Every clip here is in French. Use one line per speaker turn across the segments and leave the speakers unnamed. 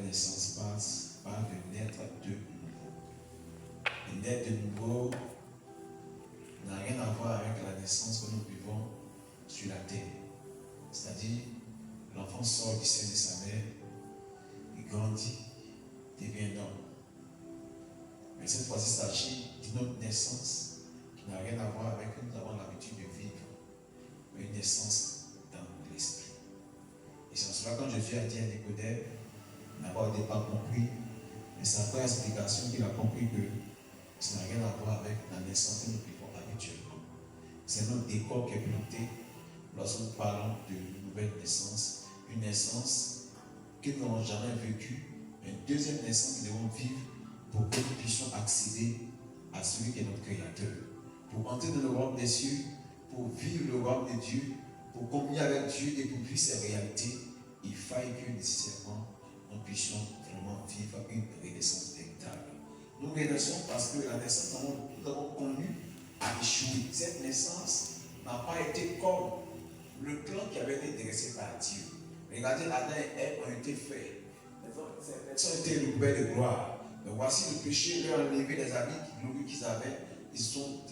naissance passe par le naître de nouveau. Le naître de nouveau n'a rien à voir avec la naissance que nous vivons sur la terre. C'est-à-dire, l'enfant sort du sein de sa mère, il grandit, devient un homme. Mais cette fois-ci, il s'agit d'une autre naissance qui n'a rien à voir avec ce que nous avons l'habitude de vivre, mais une naissance dans l'esprit. Et c'est en cela quand Jésus a dit à Nicodème, il n'a pas au départ compris, mais c'est après l'explication qu'il a compris que ça n'a rien à voir avec la naissance que nous vivons habituellement. C'est notre décor qui est planté lorsque nous parlons de nouvelle naissance, une naissance que nous n'avons jamais vécue, une deuxième naissance que nous devons vivre pour que nous puissions accéder à celui qui est notre Créateur. Pour entrer dans le royaume des cieux, pour vivre le royaume de Dieu, pour communier avec Dieu et pour vivre ses réalités, il faille que nécessairement nous puissions vraiment vivre une renaissance véritable. Nous renaissons parce que la naissance que nous avons connue a échoué. Cette naissance n'a pas été comme le plan qui avait été dressé par Dieu. Regardez, Adam et Ève ont été faits. Ces personnes ont été recouverts de gloire. Mais voici le péché leur a enlevé les habits glorieux qu'ils avaient. Ils sont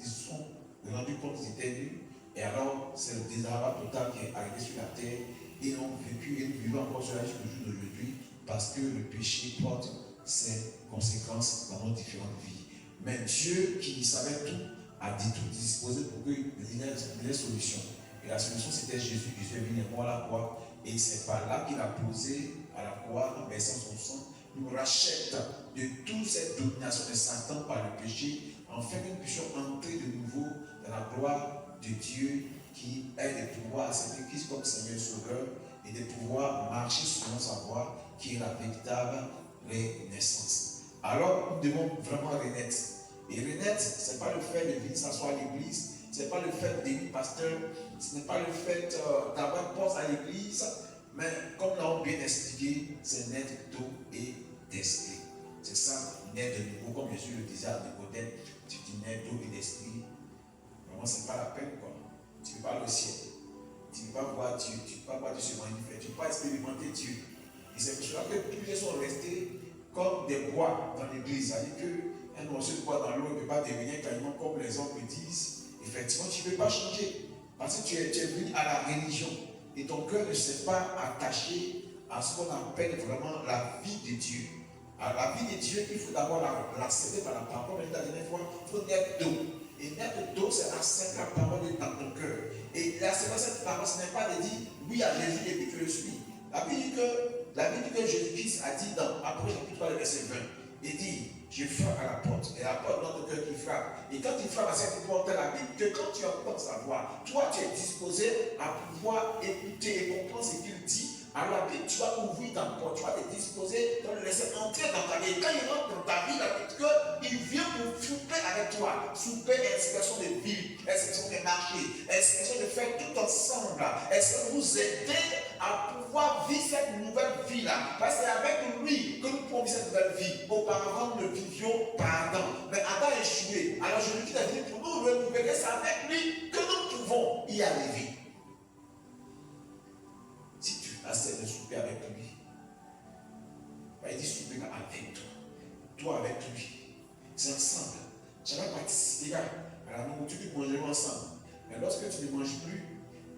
rendus compte qu'ils étaient nus. Et alors, c'est le désarroi total qui est arrivé sur la terre. Et ils ont vécu et nous vivons encore sur la vie du jour d'aujourd'hui parce que le péché porte ses conséquences dans nos différentes vies. Mais Dieu, qui savait tout, a dit tout disposé pour qu'il y ait des solutions. Et la solution, c'était Jésus qui est venu mort à la croix. Et c'est par là qu'il a posé à la croix, en versant son sang, nous rachète de toute cette domination de Satan par le péché, afin que nous puissions entrer de nouveau dans la gloire de Dieu qui est de pouvoir accepter Christ comme Seigneur et Sauveur et de pouvoir marcher selon sa voie qui est la véritable renaissance. Alors nous devons vraiment renaître. Et renaître, ce n'est pas le fait de venir s'asseoir à l'église, ce n'est pas le fait d'être pasteur, ce n'est pas le fait d'avoir un poste à l'église, mais comme nous l'avons bien expliqué, c'est naître d'eau et d'esprit. C'est ça, naître de nouveau, comme Jésus le disait à Nicodème, tu dis naître d'eau et d'esprit. Vraiment, ce n'est pas la peine, quoi. Tu ne peux pas aller au ciel, tu ne peux pas voir Dieu, tu ne peux pas voir Dieu se manifester, tu ne peux pas expérimenter Dieu. Et c'est pour cela que plusieurs sont restés comme des bois dans l'église. C'est-à-dire qu'un morceau de bois dans l'eau ne peut pas devenir carrément comme les hommes le disent. Effectivement, tu ne peux pas changer. Parce que tu es venu à la religion. Et ton cœur ne s'est pas attaché à ce qu'on appelle vraiment la vie de Dieu. À la vie de Dieu, il faut d'abord l'accepter par la parole. Mais la dernière fois, il faut naître d'eau. Et naître d'eau, c'est accepter la parole dans ton cœur. Et l'accepter cette parole, ce n'est pas de dire oui à Jésus et puis je le suis. La Bible dit que Jésus-Christ a dit dans Apôtre chapitre 3, verset 20, il dit, je frappe à la porte, et la porte dans ton cœur qui frappe. Et quand il frappe à cette porte, la Bible, que quand tu entends sa voix, toi tu es disposé à pouvoir écouter et comprendre ce qu'il dit. Alors la Bible, tu vas ouvrir ta porte, tu vas te disposer, tu vas le laisser entrer dans ta vie. Et quand il rentre dans ta vie, la Bible qu'il vient pour souper avec toi. Souper, expression de vie, expression de marcher, expression de faire tout ensemble. Est-ce que vous aidez à pouvoir vivre cette nouvelle vie-là? Parce que c'est avec lui que nous pouvons vivre cette nouvelle vie. Auparavant, nous ne vivions pas Adam. Mais Adam a échoué. Alors je lui dis la vie pour nous renouveler, c'est avec lui que nous pouvons y arriver. Si tu acceptes de souper avec lui, il dit souper avec toi. Toi avec lui. C'est ensemble. Tu vas participer à la nourriture que nous mangerons ensemble. Mais lorsque tu ne manges plus,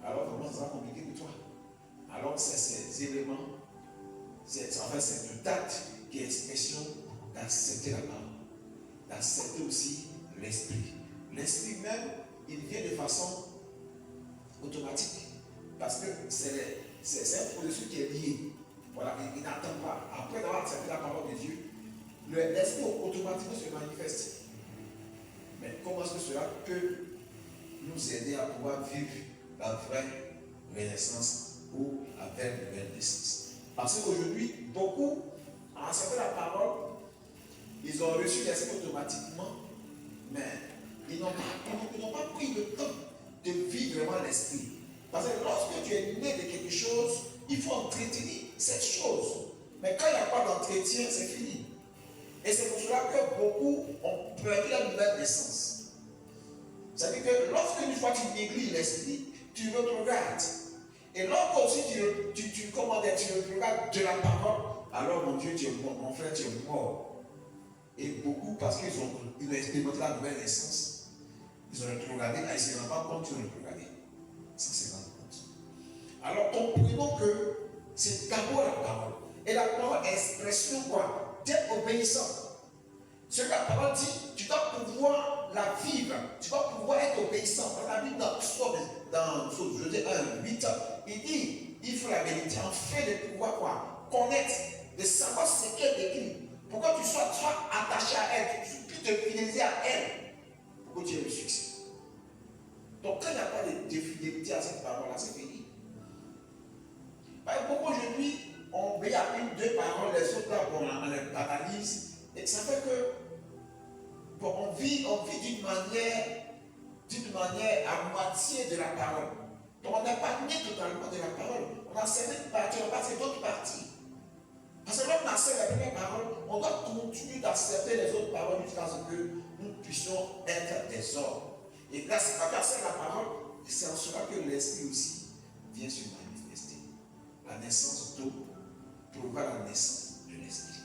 alors vraiment ça va compliquer pour toi. Alors c'est ces éléments, c'est le date qui est l'expression d'accepter la parole, d'accepter aussi l'esprit. L'esprit même, il vient de façon automatique. Parce que c'est un processus qui est lié. Voilà, il n'attend pas. Après avoir accepté la parole de Dieu, l'esprit automatiquement se manifeste. Mais comment est-ce que cela peut nous aider à pouvoir vivre la vraie renaissance ou la vraie nouvelle naissance? Parce qu'aujourd'hui, beaucoup ont accepté la parole, ils ont reçu l'esprit automatiquement, mais ils n'ont pas pris le temps de vivre vraiment l'esprit. Parce que lorsque tu es né de quelque chose, il faut entretenir cette chose. Mais quand il n'y a pas d'entretien, c'est fini. Et c'est pour cela que beaucoup ont perdu la nouvelle naissance. C'est-à-dire que lorsque une fois tu négliges l'esprit, tu regardes. Et lorsque aussi tu regardes de la parole, alors mon Dieu, tu es mort, mon frère, tu es mort. Et beaucoup, parce qu'ils ont expérimenté la nouvelle naissance, ils ont rétrogradé, ils ne se rendent pas compte qu'ils ont rétrogradé. Ça, c'est rendre compte. Alors, comprenons que c'est d'abord la parole. Et la parole est expression quoi? D'être obéissant. Ce que la parole dit, tu dois pouvoir la vivre, tu dois pouvoir être obéissant. Dans la Bible, dans Josué 1, 8, il dit, il faut la vérité en fait de pouvoir quoi? Connaître, de savoir ce qu'elle écrit. Pour que tu sois attaché à elle, que tu puisses te fidéliser à elle, pour que tu aies le succès. Donc quand il n'y a pas de fidélité à cette parole-là, c'est fini. Pourquoi aujourd'hui, on met à une, deux paroles, les autres là, on les banalise, et ça fait que on vit d'une manière à moitié de la parole. Donc on n'est pas né totalement de la parole. On a certaines parties, on a passé d'autres parties. Parce que quand on accepte la première parole, on doit continuer d'accepter les autres paroles jusqu'à ce que nous puissions être des hommes. Et là, c'est quand on accepte la parole, c'est en cela que l'esprit aussi vient se manifester. La naissance d'eau provoque la naissance de l'esprit.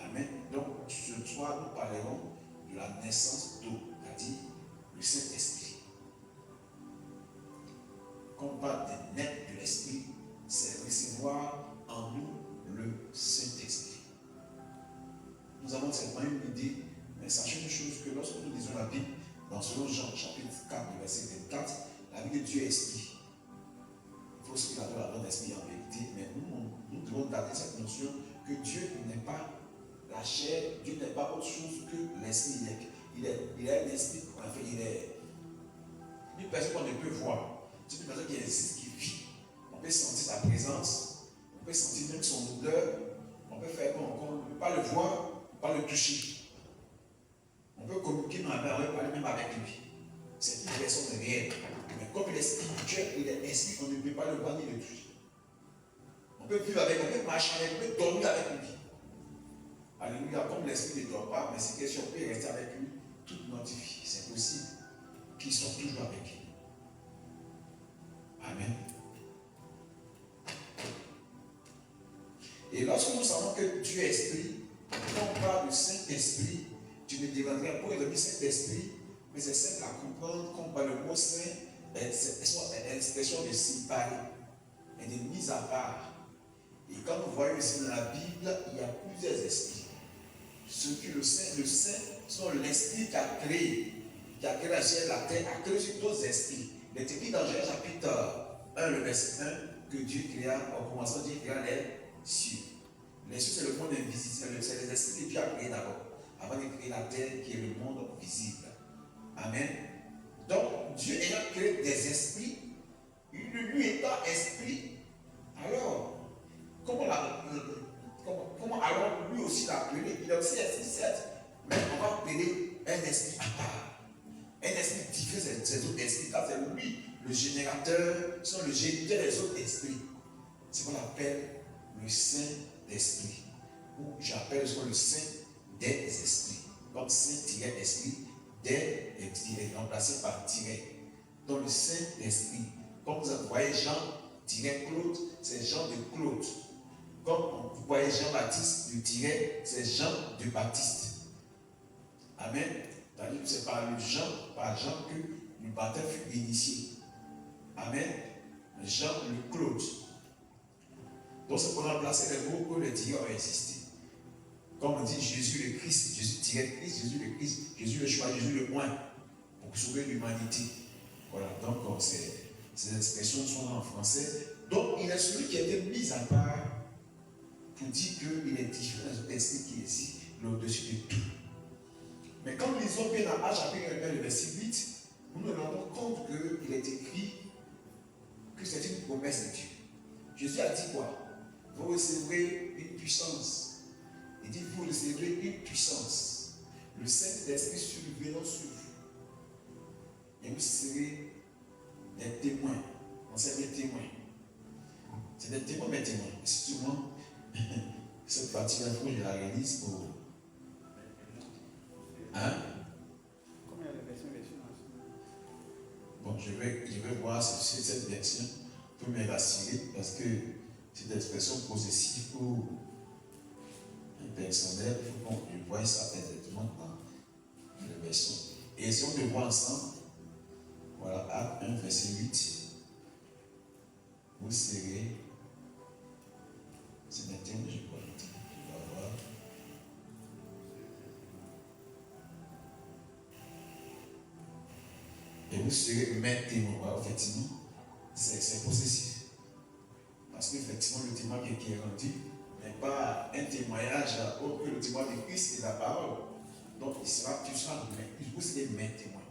Amen. Donc, ce soir, nous parlerons de la naissance d'eau, c'est-à-dire le Saint-Esprit. Quand on parle de naître de l'Esprit, c'est recevoir en nous le Saint-Esprit. Nous avons certainement une idée, mais sachez une chose que lorsque nous lisons la Bible, dans selon Jean chapitre 4, verset 24, la Bible de Dieu est esprit. Il faut se garder la bonne esprit en vérité, mais nous devons garder cette notion que Dieu n'est pas la chair, Dieu n'est pas autre chose que l'esprit. Il est un esprit, enfin, il est une personne qu'on ne peut voir. C'est une personne qui existe, qui vit. On peut sentir sa présence, on peut sentir même son odeur, on peut faire on ne peut pas le voir, on ne peut pas le toucher. On peut communiquer dans la main, on peut parler même avec lui. C'est une personne réelle. Mais comme l'esprit de Dieu, il est esprit, on ne peut pas le voir ni le toucher. On peut vivre avec, on peut marcher avec, on peut dormir avec lui. Alléluia, comme l'esprit ne dort pas, mais c'est que si on peut rester avec lui toute notre vie, c'est possible qu'ils soient toujours avec lui. Amen. Et lorsque nous savons que Dieu est esprit, quand on parle du Saint-Esprit, tu me demanderais pour le Saint-Esprit, mais c'est simple à comprendre qu'on parle le mot Saint, c'est l'expression de séparer et de mise à part. Et quand nous voyons ici dans la Bible, il y a plusieurs esprits. Ce que le Saint, sont l'esprit qui a créé la chair, la terre, a créé aussi d'autres esprits. Il est écrit dans Genèse chapitre 1, le verset 1, que Dieu créa, au commencement, Dieu créa les cieux. Les cieux, c'est le monde invisible, c'est les esprits que Dieu a créés d'abord, avant de créer la terre qui est le monde visible. Amen. Donc, Dieu ayant créé des esprits, lui étant esprit, alors, comment alors lui aussi l'appeler? Il est aussi esprit, certes, mais on va appeler un esprit à part. Un esprit différent des autres esprits, car c'est lui le générateur, sont le géniteur des autres esprits. C'est ce qu'on appelle le Saint-Esprit. Ou j'appelle le Saint des esprits. Comme Saint-Esprit, des est remplacé par tiret. Donc le Saint-Esprit. Comme vous voyez Jean-Claude, c'est Jean de Claude. Comme vous voyez Jean-Baptiste, le tiret, c'est Jean de Baptiste. Amen. C'est-à-dire que c'est par Jean que le baptême fut initié. Amen. Jean le Claude. Donc c'est pour remplacer les mots où les tirets ont existé. Comme on dit Jésus le Christ, Jésus-Christ, Jésus le Christ, Jésus le choix, Jésus le point, pour sauver l'humanité. Voilà, donc ces expressions sont en français. Donc il est celui qui a été mis à part pour dire qu'il est différent des esprits qui existent au-dessus de tout. Mais quand nous lisons bien dans Actes chapitre 1, le verset 8, nous nous rendons compte qu'il est écrit que c'est une promesse de Dieu. Jésus a dit quoi? Vous recevrez une puissance. Il dit, vous recevrez une puissance. Le Saint-Esprit survenant sur vous. Et vous serez des témoins. On sait des témoins. C'est des témoins, mais témoins. Excusez-moi, cette partie là, je la réalise pour. Hein?
Combien de versions
Bon, je vais voir si cette version peut me rassurer parce que cette expression possessive ou impersonnelle, il faut qu'on voie ça exactement dans la version. Et si on le voit ensemble, voilà, Acte 1, verset 8, vous serez, c'est maintenant que je crois, on va voir. Et vous serez mes témoins. Voilà, effectivement, c'est possessif. Parce qu'effectivement, le témoin qui est rendu n'est pas un témoignage autre que le témoin de Christ et la parole. Donc, tu seras vous serez mes témoins.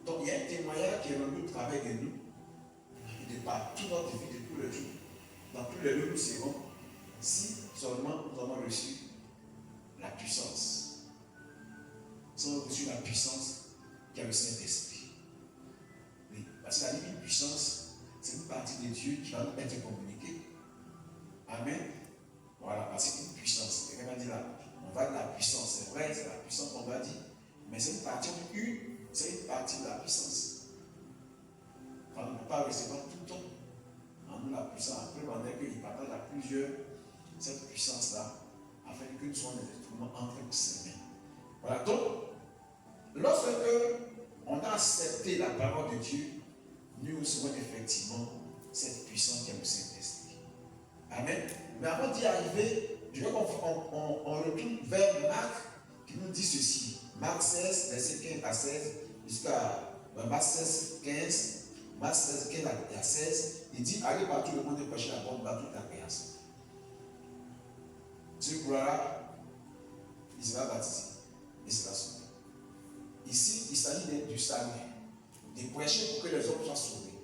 Donc, il y a un témoignage qui est rendu au travers de nous, et de par toute notre vie de tous les jours. Dans tous les lieux, nous serons, si seulement nous avons reçu la puissance. Nous avons reçu la puissance qui a le Saint-Esprit. Oui, parce que la divine puissance, c'est une partie de Dieu qui va nous être communiquée. Amen. Voilà, parce que c'est une puissance. Quelqu'un va dire là, on va de la puissance, c'est vrai, c'est la puissance qu'on va dire, mais c'est une partie de la puissance. On ne peut pas recevoir tout le temps en nous la puissance. Après, on a qu'il partage à plusieurs cette puissance-là, afin que nous soyons des instruments entre ses mains. Voilà, donc, lorsque on a accepté la parole de Dieu, nous recevons effectivement cette puissance qui est le Saint-Esprit. Amen. Mais avant d'y arriver, je veux qu'on retourne vers Marc qui nous dit ceci. Marc 16, verset 15 à 16, jusqu'à Marc 16, 15, Marc 16, 15 à 16, il dit, allez partout le monde et prêchez la bonne dans toute la création. Celui qui croira, il sera baptisé, il sera sauvé. Ici, il s'agit du salut, de prêcher pour que les hommes soient sauvés.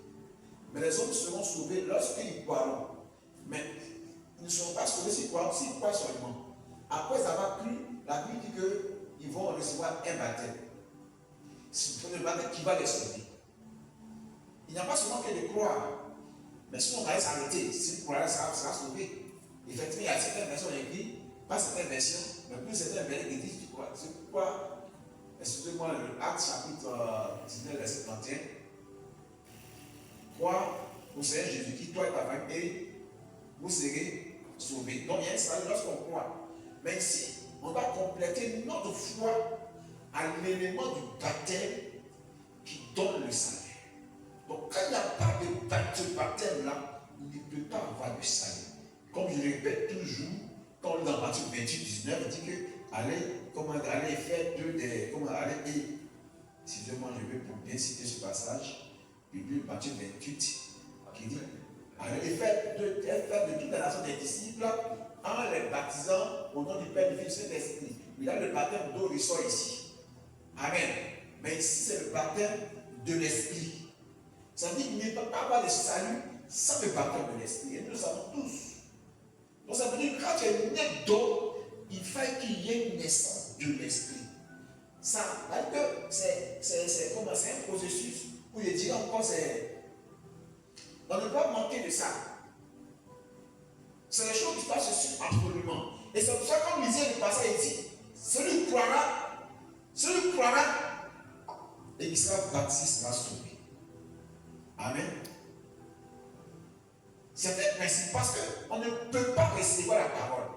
Mais les hommes seront sauvés lorsqu'ils croiront. Mais ils ne seront pas sauvés s'ils croient seulement. Après avoir cru, la Bible dit qu'ils vont recevoir un baptême. C'est le baptême qui va les sauver. Il n'y a pas seulement que de croire. Mais si on va s'arrêter, si le croire sera sauvé. Effectivement, il y a certaines versions écrites, pas certaines versions, mais plus certaines versions qui disent tu crois. C'est pourquoi, excusez-moi, le Acte chapitre 19, verset 31, crois au Seigneur Jésus-Christ, toi et ta famille, et vous serez sauvés. Donc il y a un salut lorsqu'on croit. Mais ici, on va compléter notre foi à l'élément du baptême qui donne le salut. Donc quand il n'y a pas de ce baptême-là, il ne peut pas avoir de salut. Comme je le répète toujours, quand on lit dans Matthieu 28, 19, il dit que allez faire excusez-moi, je vais pour bien citer ce passage, Bible Matthieu 28, qui dit allez faire de toute la nation des disciples en les baptisant au nom du Père, du Fils et du Saint-Esprit. Il a le baptême d'eau ressort ici. Amen. Mais ici, c'est le baptême de l'Esprit. Ça veut dire qu'il ne peut pas avoir de salut sans le baptême de l'Esprit. Et nous le savons tous. Donc ça veut dire que quand tu es né d'eau, il faut qu'il y ait une naissance de l'Esprit. Ça veut dire que c'est un processus où je dirais encore on ne peut pas manquer de ça. C'est les choses qui passent absolument. Et c'est pour ça que comme disait le passage, il dit, celui qui croira, et qui sera baptisé sera sauvé. Amen. C'est un principe parce qu'on ne peut pas recevoir la parole.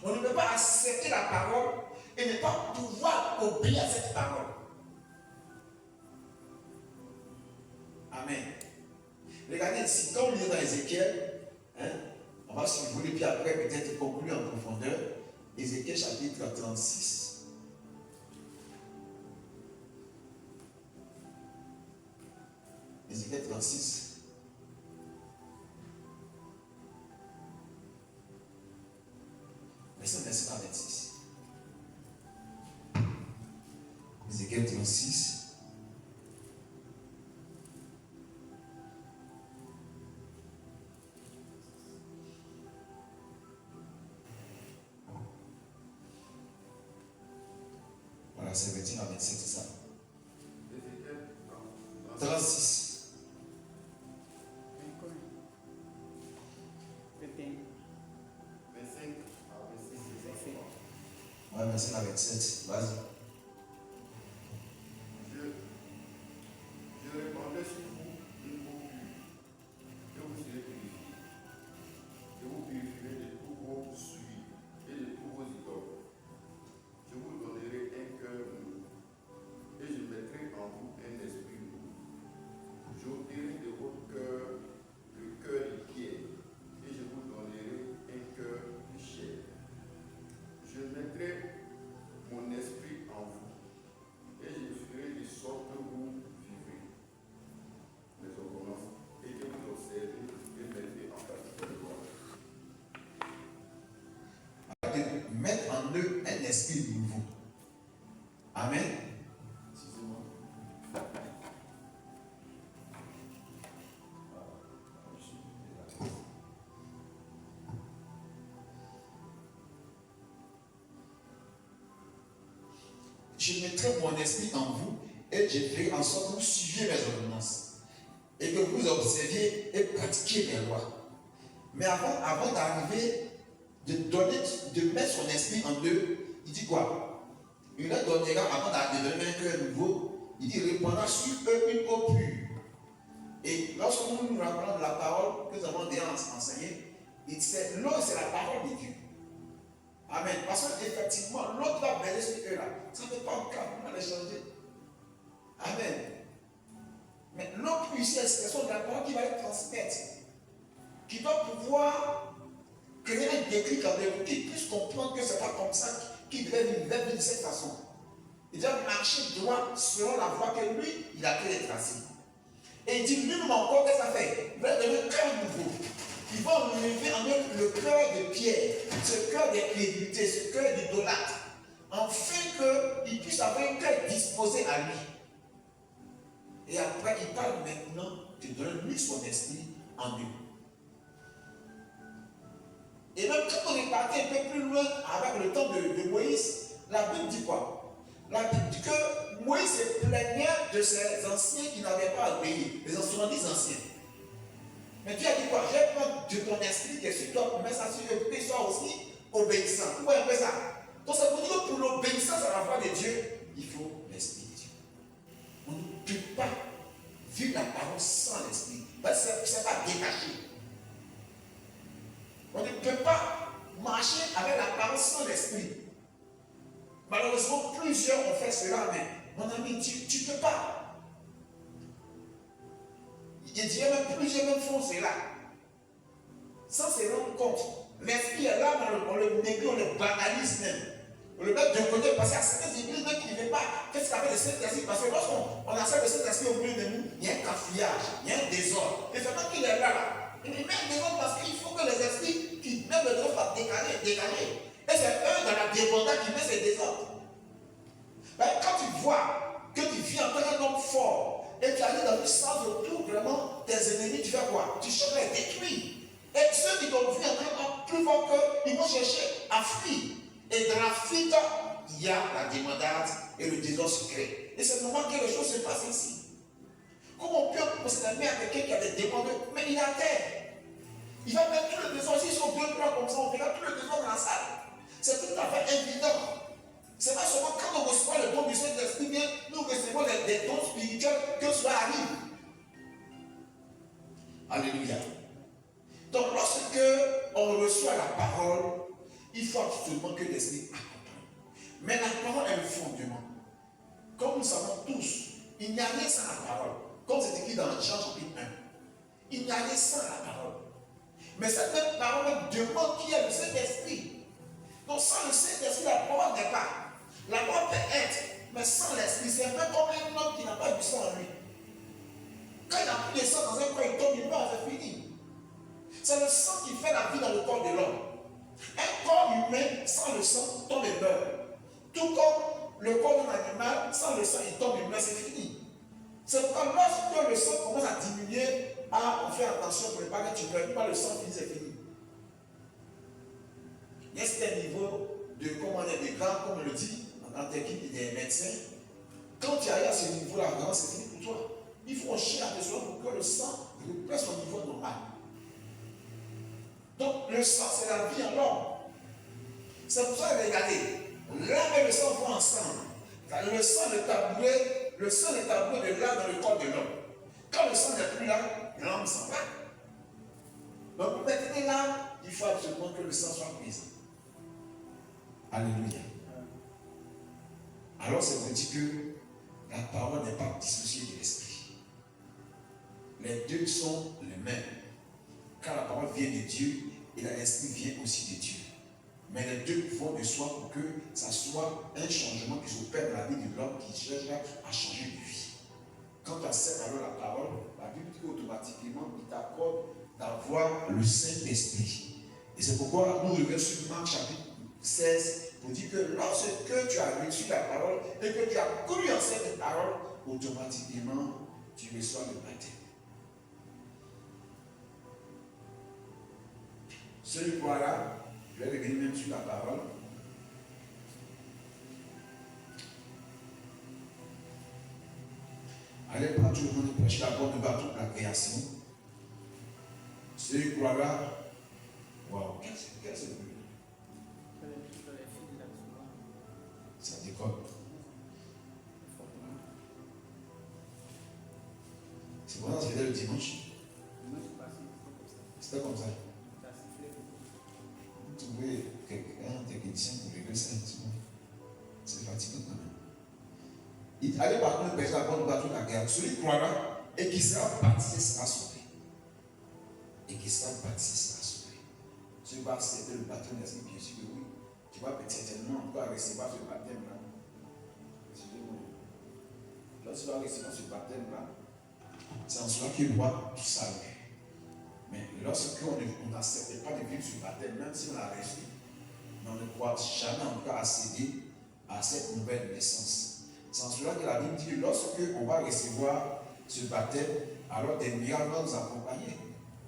On ne peut pas accepter la parole et ne pas pouvoir obéir à cette parole. Amen. Regardez ici, quand on lit dans Ézéchiel, on va se voler puis après peut-être conclure en profondeur. Ézéchiel chapitre 36. Ézéchiel 36. Verset 26. Ézéchiel 36. Voilà, c'est 21 à 27, c'est ça. 36.
25.
Ouais, verset à 27. Vas-y.
Je répandrai sur vous une eau pure, que vous serez purifiés.
en eux un esprit nouveau. Amen. Je mettrai mon esprit en vous et je ferai en sorte que vous suiviez mes ordonnances et que vous observiez et pratiquiez mes lois. Mais avant d'arriver, de mettre son esprit en eux, il dit quoi? Il leur donnera, avant de donner un cœur nouveau, il dit répandra sur eux une eau pure. Et lorsque nous rappelons de la parole que nous avons déjà enseignée, l'eau c'est la parole de Dieu. Amen. Parce qu'effectivement, l'autre va baigner sur eux là. Ça ne peut pas encore les changer. Amen. Mais l'eau pure, c'est l'expression de la parole qui va être transmettre, qui doit pouvoir créer un déclic en eux, qu'ils puissent comprendre que ce n'est pas comme ça qu'ils devaient vivre de cette façon. Ils doivent marcher droit selon la voie que lui, il a créé tracée. Et il dit, lui-même encore, qu'est-ce que ça fait? Il va donner un cœur nouveau. Ils vont lever en eux le cœur de pierre, ce cœur d'incrédulité, ce cœur d'idolâtre, afin qu'ils puissent avoir un cœur disposé à lui. Et après, il parle maintenant de donner lui son esprit en eux. Et même quand on est parti un peu plus loin avec le temps de Moïse, la Bible dit quoi? La Bible dit que Moïse se plaignait de ses anciens qui n'avaient pas obéi, les anciens anciens. Mais Dieu a dit quoi? J'ai peur de ton esprit qui est sur toi pour mettre ça sur eux, pour qu'ils soient aussi obéissants. Vous voyez un peu ça? Donc ça veut dire que pour l'obéissance à la voix de Dieu, il faut l'esprit de Dieu. On ne peut pas vivre la parole sans l'esprit. Ce n'est pas détaché. On ne peut pas marcher avec la parole sans l'esprit. Malheureusement, plusieurs ont fait cela, mais mon ami, tu ne peux pas. Il dit même plusieurs même font cela. Sans se rendre compte. L'esprit est là, mais on le néglige, on le banalise même. On le met de côté parce qu'il y a certaines églises qui ne veulent pas faire ce qu'on appelle le Saint-Esprit. Parce que lorsqu'on accepte le Saint-Esprit au milieu de nous, il y a un cafouillage, il y a un désordre. Et c'est pas qu'il est là. Il met un désordre parce qu'il faut que les esprits qui mettent le désordre soient dégagés. Et c'est eux dans la débandade qui met ces désordres. Ben, quand tu vois que tu vis en tant qu'un homme fort, et tu arrives dans le sens de tout vraiment tes ennemis, tu fais quoi? Tu cherches à les détruire. Et ceux qui t'ont vu en tant qu'homme plus fort qu'eux, ils vont chercher à fuir. Et dans la fuite, il y a la débandade et le désordre secret. Et c'est le moment que les choses se passent ici. Comment on peut considérer à quelqu'un qui a des débandeurs, mais il est à terre. Il va mettre tout le désordre, s'ils sont 2-3 comme ça, on regarde tout le désordre dans la salle. C'est tout à fait évident. C'est pas seulement quand on reçoit le don du Saint-Esprit, bien nous recevons des dons spirituels que cela arrive. Alléluia. Donc lorsque on reçoit la parole, il faut absolument que l'Esprit accompagne. Mais la parole est le fondement. Comme nous savons tous, il n'y a rien sans la parole. Comme c'est écrit dans Jean chapitre 1. Il n'y a rien sans la parole. Mais cette même parole demande qui est le Saint-Esprit. Donc sans le Saint-Esprit, la parole n'est pas. La parole peut être, mais sans l'esprit, c'est un peu comme un homme qui n'a pas du sang en lui. Quand il n'a plus de sang dans un corps, il tombe, il meurt, c'est fini. C'est le sang qui fait la vie dans le corps de l'homme. Un corps humain, sans le sang, tombe et meurt. Tout comme le corps d'un animal, sans le sang, il tombe et meurt, c'est fini. C'est pourquoi lorsque le sang commence à diminuer, on fait attention pour ne pas que tu meurs, pas le sang fini, c'est fini. Il y a un niveau de, comment on est des grands, comme on le dit, en technique des médecins. Quand tu arrives à ce niveau-là, c'est fini pour toi. Il faut chercher à besoin pour que le sang reprenne son niveau normal. Donc le sang, c'est la vie en l'homme. C'est pour ça que regardez, l'âme et le sang vont ensemble. Le sang est tabouret de l'âme dans le corps de l'homme. Quand le sang n'est plus là, l'âme s'en va. Donc pour maintenir l'âme, il faut absolument que le sang soit présent. Alléluia. Alors ça veut dire que la parole n'est pas dissociée de l'esprit. Les deux sont les mêmes. Car la parole vient de Dieu et l'esprit vient aussi de Dieu. Mais les deux vont de soi pour que ça soit un changement qui s'opère dans la vie de l'homme qui cherche à changer de vie. Quand tu acceptes alors la parole, la Bible dit automatiquement il t'accorde d'avoir le Saint-Esprit. Et c'est pourquoi nous revenons sur Marc chapitre 16 pour dire que lorsque tu as reçu la parole et que tu as cru en cette parole, automatiquement, tu reçois le baptême. Celui croira, je vais revenir même sur la parole. Allez partout le monde et prêcher la bonne nouvelle à toute la création. Celui croira, waouh, qu'est-ce que c'est? Ça décolle. C'est pour ça que c'était le dimanche. C'était comme ça. Vous trouvez un technicien pour régler ça, c'est fatigant quand même. Il allait partout le prêcher la bonne nouvelle à toute la création. Celui croira et qui sera baptisé sera sauvé. Et qui sera baptisé sera sauvé. Tu vas accepter le baptême d'esprit, bien sûr que oui. Tu vas certainement encore recevoir ce baptême-là. Lorsque tu vas recevoir ce baptême-là, c'est en cela qu'il voit tout ça. Mais lorsqu'on n'accepte pas de vivre ce baptême, même si on l'a reçu, on ne croit jamais encore accéder à cette nouvelle naissance. C'est en cela que la Bible dit que lorsqu'on va recevoir ce baptême, alors des miracles vont nous accompagner.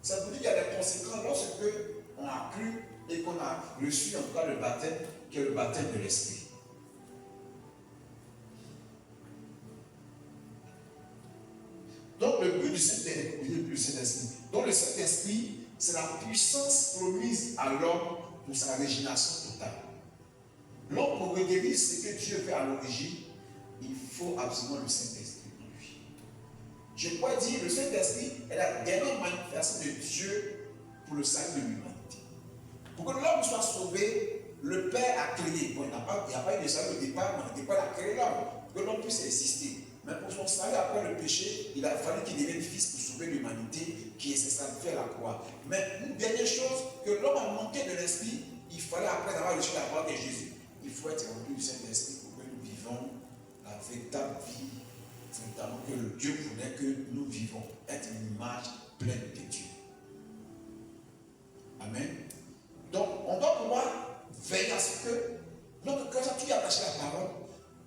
Ça veut dire qu'il y a des conséquences lorsqu'on a cru et qu'on a reçu en tout cas le baptême, qui est le baptême de l'Esprit. Donc le but du Saint-Esprit, donc le Saint-Esprit, c'est la puissance promise à l'homme pour sa régénération totale. L'homme pour reguérir ce que Dieu fait à l'origine, il faut absolument le Saint-Esprit en lui. Je pourrais dire le Saint-Esprit est la dernière manifestation de Dieu pour le salut de l'humanité. Pour que l'homme soit sauvé, le Père a créé. Bon, il n'y a pas eu de salut au départ, mais le Père a créé l'homme pour que l'homme puisse exister. Mais pour son salut après le péché, il a fallu qu'il devienne fils pour sauver l'humanité qui est censé faire la croix. Mais une dernière chose, que l'homme a manqué de l'esprit, il fallait après avoir reçu la parole de Jésus, il faut être rempli du Saint-Esprit pour que nous vivons la véritable vie, véritablement que le Dieu voulait que nous vivons, être une image pleine de Dieu. Amen. Donc, on doit pouvoir veiller à ce que notre cœur soit toujours attaché à la parole,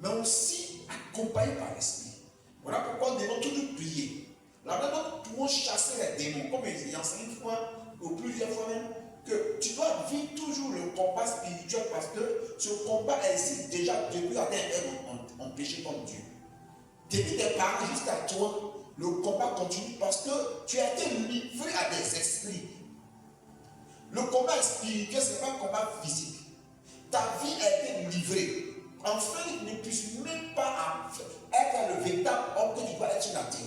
mais aussi accompagné par l'esprit. Voilà pourquoi nous devons toujours prier. La même nous pouvons chasser les démons, comme il enseigne une fois, ou plusieurs fois même, que tu dois vivre toujours le combat spirituel parce que ce combat existe déjà depuis Adam et Ève ont péché contre Dieu. Depuis tes parents jusqu'à toi, le combat continue parce que tu as été livré à des esprits. Le combat spirituel, ce n'est pas un combat physique. Ta vie a été livrée. Enfin, il ne puisse même pas être le véritable homme que tu dois être sur la terre.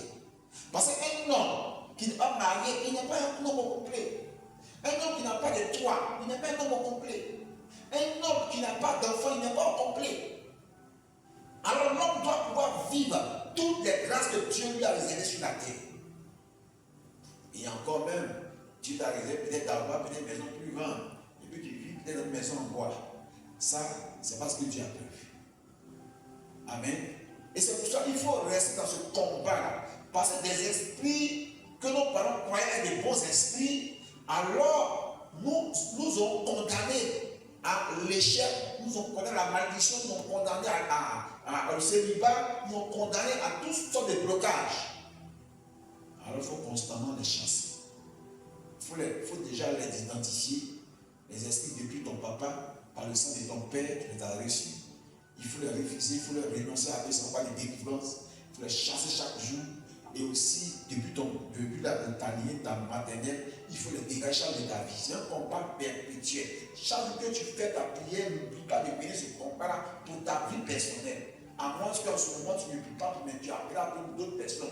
Parce qu'un homme qui n'est pas marié, il n'est pas un homme complet. Un homme qui n'a pas de toit, il n'est pas un homme complet. Un homme qui n'a pas d'enfant, il n'est pas complet. Alors l'homme doit pouvoir vivre toutes les grâces que Dieu lui a réservées sur la terre. Et encore même, Dieu t'a réservé peut-être d'avoir une maison plus grande. Et puis tu vis peut-être dans une maison en bois. Ça, c'est parce que Dieu a prévu. Amen. Et c'est pour ça qu'il faut rester dans ce combat-là. Parce que des esprits que nos parents croyaient être des bons esprits, alors nous ont condamnés à l'échec, nous ont condamné à la malédiction, nous ont condamné au célibat, nous ont condamné à toutes sortes de blocages. Alors il faut constamment les chasser. Il faut déjà les identifier. Les esprits depuis ton papa, par le sang de ton père, tu les as reçus. Il faut les refuser, il faut les renoncer à eux sans pas les délivrances. Il faut les chasser chaque jour. Et aussi, depuis ta lignée, ta maternelle, il faut les dégager de ta vie. C'est un combat perpétuel. Chaque jour que tu fais ta prière, n'oublie pas de mener ce combat-là pour ta vie personnelle. À moins qu'en ce moment, tu ne pries pas, mais tu appelles à d'autres personnes.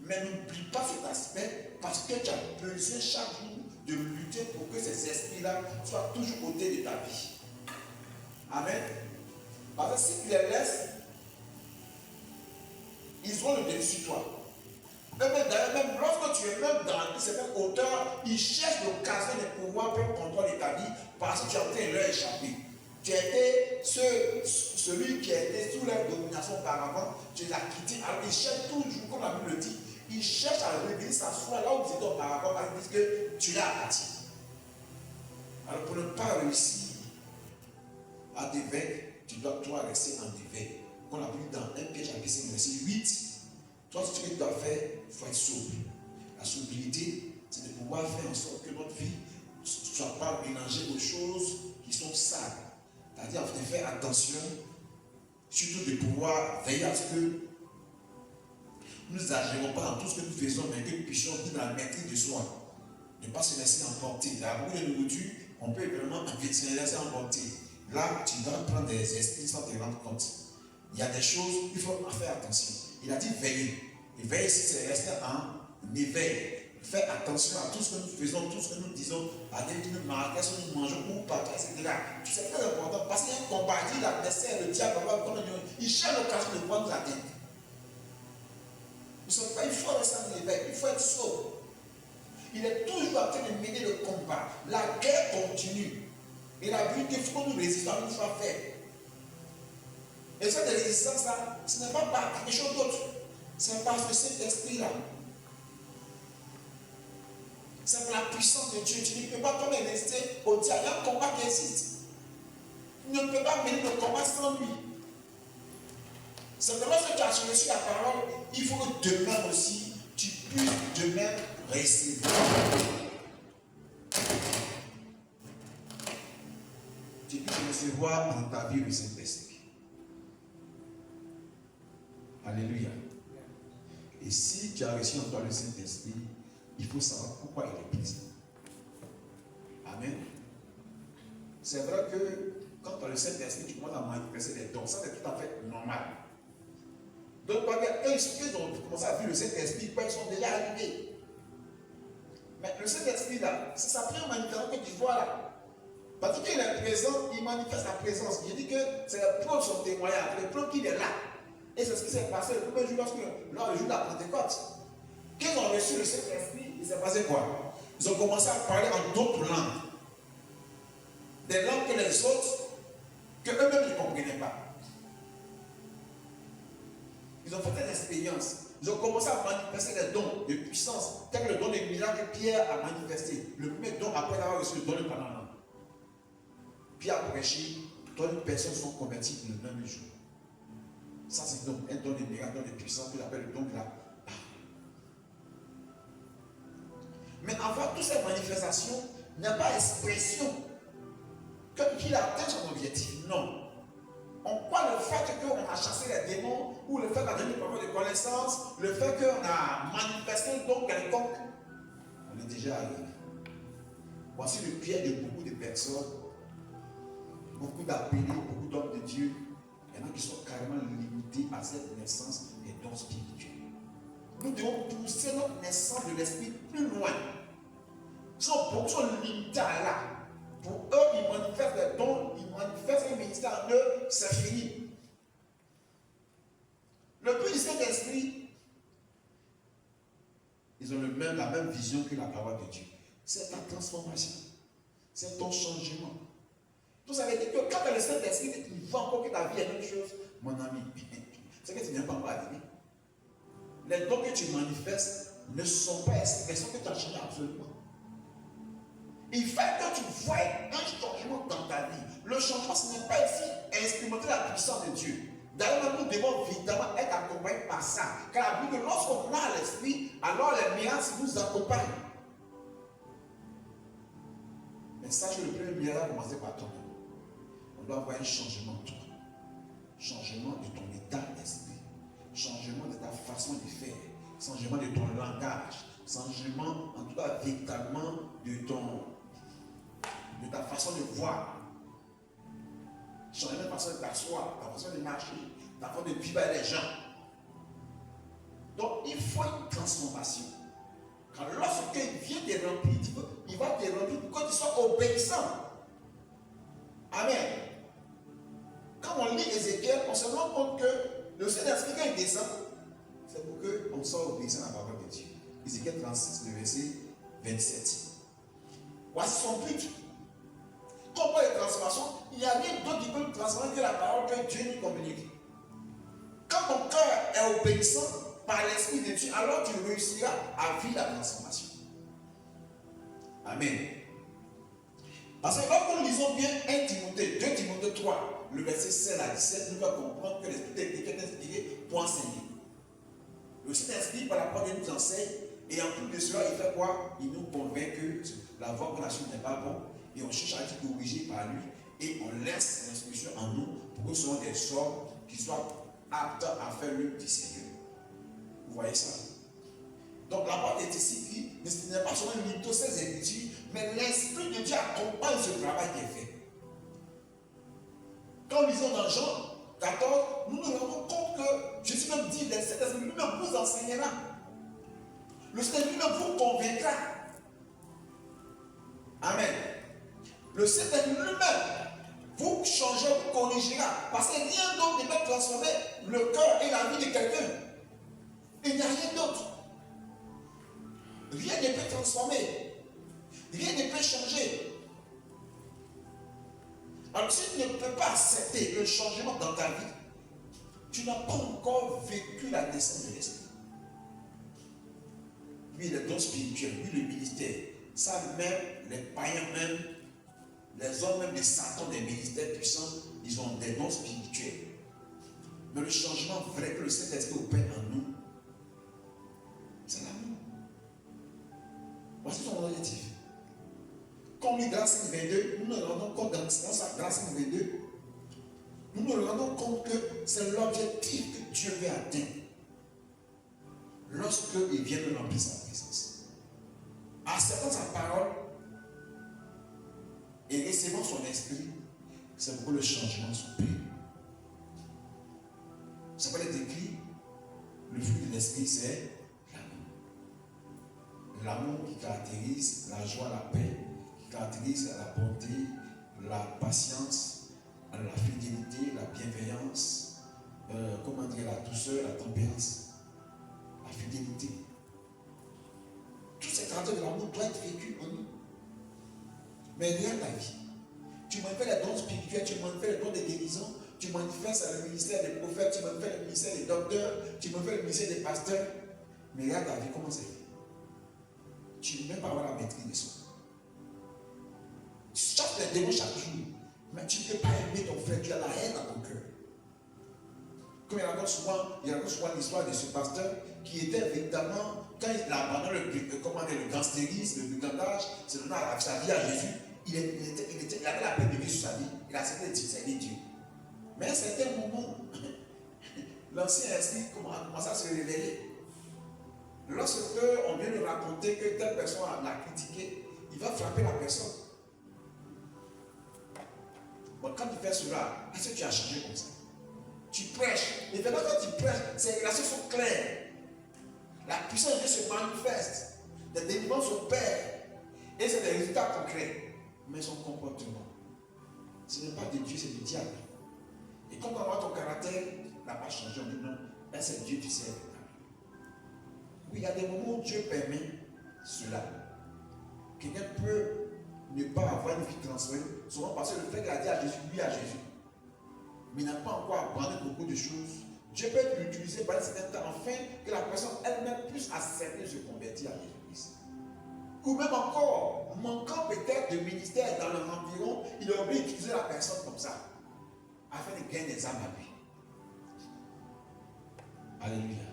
Mais n'oublie pas cet aspect parce que tu as besoin chaque jour de lutter pour que ces esprits-là soient toujours côté de ta vie. Amen. Parce que si tu les laisses, ils ont le dessus sur toi. Même lorsque tu es même dans une certaine hauteur, ils cherchent l'occasion de pouvoir prendre contrôle de ta vie parce que tu as été leur échappé. Tu as été celui qui a été sous leur domination auparavant, tu les as quittés. Alors ils cherchent toujours, comme la Bible le dit, ils cherchent à revenir s'asseoir là où ils étaient auparavant parce qu'ils disent que tu l'as abattu. Alors pour ne pas réussir, d'éveil, tu dois toi rester en éveil. On a vu dans un piège à verset 8. Toi, ce que tu dois faire, il faut être sobre. La sobriété, c'est de pouvoir faire en sorte que notre vie ne soit pas mélangée aux choses qui sont sales. C'est-à-dire de faire attention, surtout de pouvoir veiller à ce que nous n'exagérons pas dans tout ce que nous faisons, mais que nous puissions vivre dans la maîtrise de soi. Ne pas se laisser emporter. La beaucoup de nourriture, on peut également se laisser emporter. Là, tu dois prendre des esprits sans te rendre compte. Il y a des choses, il faut faire attention. Il a dit veiller. Et veiller, c'est rester en éveil. Faire attention à tout ce que nous faisons, tout ce que nous disons, à des que nous marquons, ce que nous mangeons, où partout, etc. C'est très important parce qu'il y a un combat. Il dit l'adversaire, le diable, il cherche l'occasion de pouvoir nous atteindre. Il faut rester en éveil, il faut être sobre. Il est toujours en train de mener le combat. La guerre continue. Et la vie qu'il faut nous résister à une fois fait. Et cette résistance-là, ce n'est pas par quelque chose d'autre. C'est par cet esprit-là. C'est pour la puissance de Dieu. Tu ne peux pas toi-même résister au diable. Il y a un combat qui existe. Tu ne peux pas mener le combat sans lui. C'est que lorsque tu as reçu la parole, il faut que demain aussi, tu puisses demain recevoir. Tu puisses recevoir dans ta vie le Saint-Esprit. Alléluia. Et si tu as reçu en toi le Saint-Esprit, il faut savoir pourquoi il est présent. Amen. C'est vrai que quand tu as le Saint-Esprit, tu commences à manifester des dons. Ça, c'est tout à fait normal. Donc, eux, ils ont commencé à vivre le Saint-Esprit, ils sont déjà arrivés. Mais le Saint-Esprit, là, c'est sa première manifestation que tu vois là. Parce qu'il est présent, il manifeste sa présence. Il dit que c'est les preuves de son témoignage, les preuves qu'il est là. Et c'est ce qui s'est passé le premier jour, lors du jour de la Pentecôte. Quand ils ont reçu le Saint-Esprit, il s'est passé quoi? Ils ont commencé à parler en d'autres langues. Des langues que les autres, que eux-mêmes ne comprenaient pas. Ils ont fait une expérience. Ils ont commencé à manifester des dons de puissance, tel que le don des miracles que Pierre a manifesté. Le premier don après avoir reçu le don de Canaan. Pierre a prêché, toutes les personnes sont converties le même jour. Ça, c'est un don de miracles, un don de puissance qu'il appelle le don de la parole. Mais avant toutes ces manifestations, il n'y a pas d'expression qu'il atteint son objectif. Non. On croit le fait qu'on a chassé les démons, ou le fait qu'on a donné une parole de connaissance, le fait qu'on a manifesté un don quelconque. On est déjà arrivé. Voici le piège de beaucoup de personnes, beaucoup d'appelés, beaucoup d'hommes de Dieu. Il y en a qui sont carrément limités à cette naissance des dons spirituels. Nous devons pousser notre naissance de l'esprit plus loin. Ils sont limités à là. Pour eux, ils manifestent les dons, ils manifestent un ministère en eux, c'est fini. Le but du Saint-Esprit, ils ont la même vision que la parole de Dieu. C'est ta transformation. C'est ton changement. Vous savez dire que quand le Saint-Esprit il veut encore que ta vie est la même chose, mon ami, c'est que tu n'es pas encore arrivé. Les dons que tu manifestes ne sont pas expressions que tu as changé absolument. Il fait que tu vois un changement dans ta vie. Le changement, ce n'est pas ici expérimenter la puissance de Dieu. D'ailleurs, nous devons évidemment être accompagnés par ça. Car la Bible, lorsqu'on a l'esprit, alors les miracles nous accompagnent. Mais sache que le premier miracle a commencé par toi. On doit avoir un changement de toi. Changement de ton état d'esprit. Changement de ta façon de faire. Changement de ton langage. Changement, en tout cas, véritablement, de ta façon de voir. Changement de façon de t'asseoir, ta façon de marcher, ta façon de vivre avec les gens. Donc, il faut une transformation. Car lorsqu'il vient te remplir, il va te remplir pour que tu sois obéissant. Amen. Quand on lit Ézéchiel, on se rend compte que le Saint-Esprit, quand il descend, c'est pour qu'on soit obéissant à la parole de Dieu. Ézéchiel 36, le verset 27. Voici son but. Comme pour les transformations, il n'y a rien d'autre qui peut nous transformer que la parole que Dieu nous communique. Quand ton cœur est obéissant par l'Esprit de Dieu, alors tu réussiras à vivre la transformation. Amen. Parce que lorsque nous lisons bien 1 Timothée, 2 Timothée 3, 3, le verset 16 à 17, nous devons comprendre que l'Esprit est inspiré pour enseigner. Le Saint-Esprit, par la parole, il nous enseigne, et en plus de cela, il fait quoi? Il nous convainc que la voie qu'on a suivie n'est pas bonne, et on cherche à être corrigé par lui, et on laisse l'instruction en nous pour que ce soit des sorts qui soient aptes à faire l'œuvre du Seigneur. Vous voyez ça? Donc la parole est ici qui n'est pas seulement limité aux 16 Écritures, mais l'Esprit de Dieu accompagne ce travail qui est fait. Quand nous lisons dans Jean 14, nous nous rendons compte que Jésus même dit, le Saint-Esprit lui-même vous enseignera. Le Saint-Esprit lui-même vous convaincra. Amen. Le Saint-Esprit lui-même vous changera, vous corrigera. Parce que rien d'autre ne peut transformer le cœur et la vie de quelqu'un. Il n'y a rien d'autre. Rien ne peut transformer. Rien ne peut changer. Alors si tu ne peux pas accepter le changement dans ta vie, tu n'as pas encore vécu la naissance de l'Esprit. Oui, les dons spirituels, oui, le ministère. Ça même, les païens même, les hommes même, les satans des ministères puissants, ils ont des dons spirituels. Mais le changement vrai que le Saint-Esprit opère en nous, c'est l'amour. Voici son objectif. Quand on lit Grâce 22, nous nous rendons compte dans Grâce 22, nous nous rendons compte que c'est l'objectif que Dieu veut atteindre lorsqu'il vient de remplir sa présence. Acceptant sa parole et recevant son esprit, c'est pour que le changement s'opère. Ça peut être écrit, le fruit de l'esprit, c'est l'amour. L'amour qui caractérise la joie, la paix, qui caractérise la bonté, la patience, la fidélité, la bienveillance, la douceur, la tempérance, la fidélité. Tous ces caractères de l'amour doivent être vécus en nous. Mais regarde ta vie. Tu manifestes les dons spirituels, tu manifestes les dons de guérison, tu manifestes le ministère des prophètes, tu manifestes le ministère des docteurs, tu manifestes le ministère des pasteurs. Mais regarde ta vie, comment c'est fait. Tu ne peux même pas avoir la maîtrise de ça. Tu chasses les démons chaque jour, mais tu ne peux pas aimer ton frère, tu as la haine dans ton cœur. Comme il raconte souvent l'histoire de ce pasteur qui était véritablement, quand il a abandonné le gangstérisme, le brigandage, c'est donné sa vie à Jésus, il avait la paix de Dieu sur sa vie, il a accepté de servir Dieu. Mais à un certain moment, l'ancien esprit a commencé à se révéler. Lorsque on vient de raconter que telle personne l'a critiqué, il va frapper la personne. Bon, quand tu fais cela, est-ce que tu as changé comme ça? Tu prêches. Et maintenant, quand tu prêches, ces relations sont claires. La puissance de Dieu se manifeste. Les délivrances s'opèrent. Et c'est des résultats concrets. Mais son comportement, ce n'est pas de Dieu, c'est du diable. Et quand on voit ton caractère, n'a pas changé, on dit non, là c'est Dieu du ciel. Oui, il y a des moments où Dieu permet cela. Quelqu'un peut ne pas avoir une vie transformée, souvent parce que le fait qu'il a dit à Jésus, lui à Jésus, mais il n'a pas encore abandonné beaucoup de choses. Dieu peut l'utiliser pendant un certain temps, afin que la personne elle-même puisse accepter de se convertir à Jésus-Christ. Ou même encore, manquant peut-être de ministère dans leur environ, il a oublié d'utiliser la personne comme ça, afin de gagner des âmes à lui. Alléluia.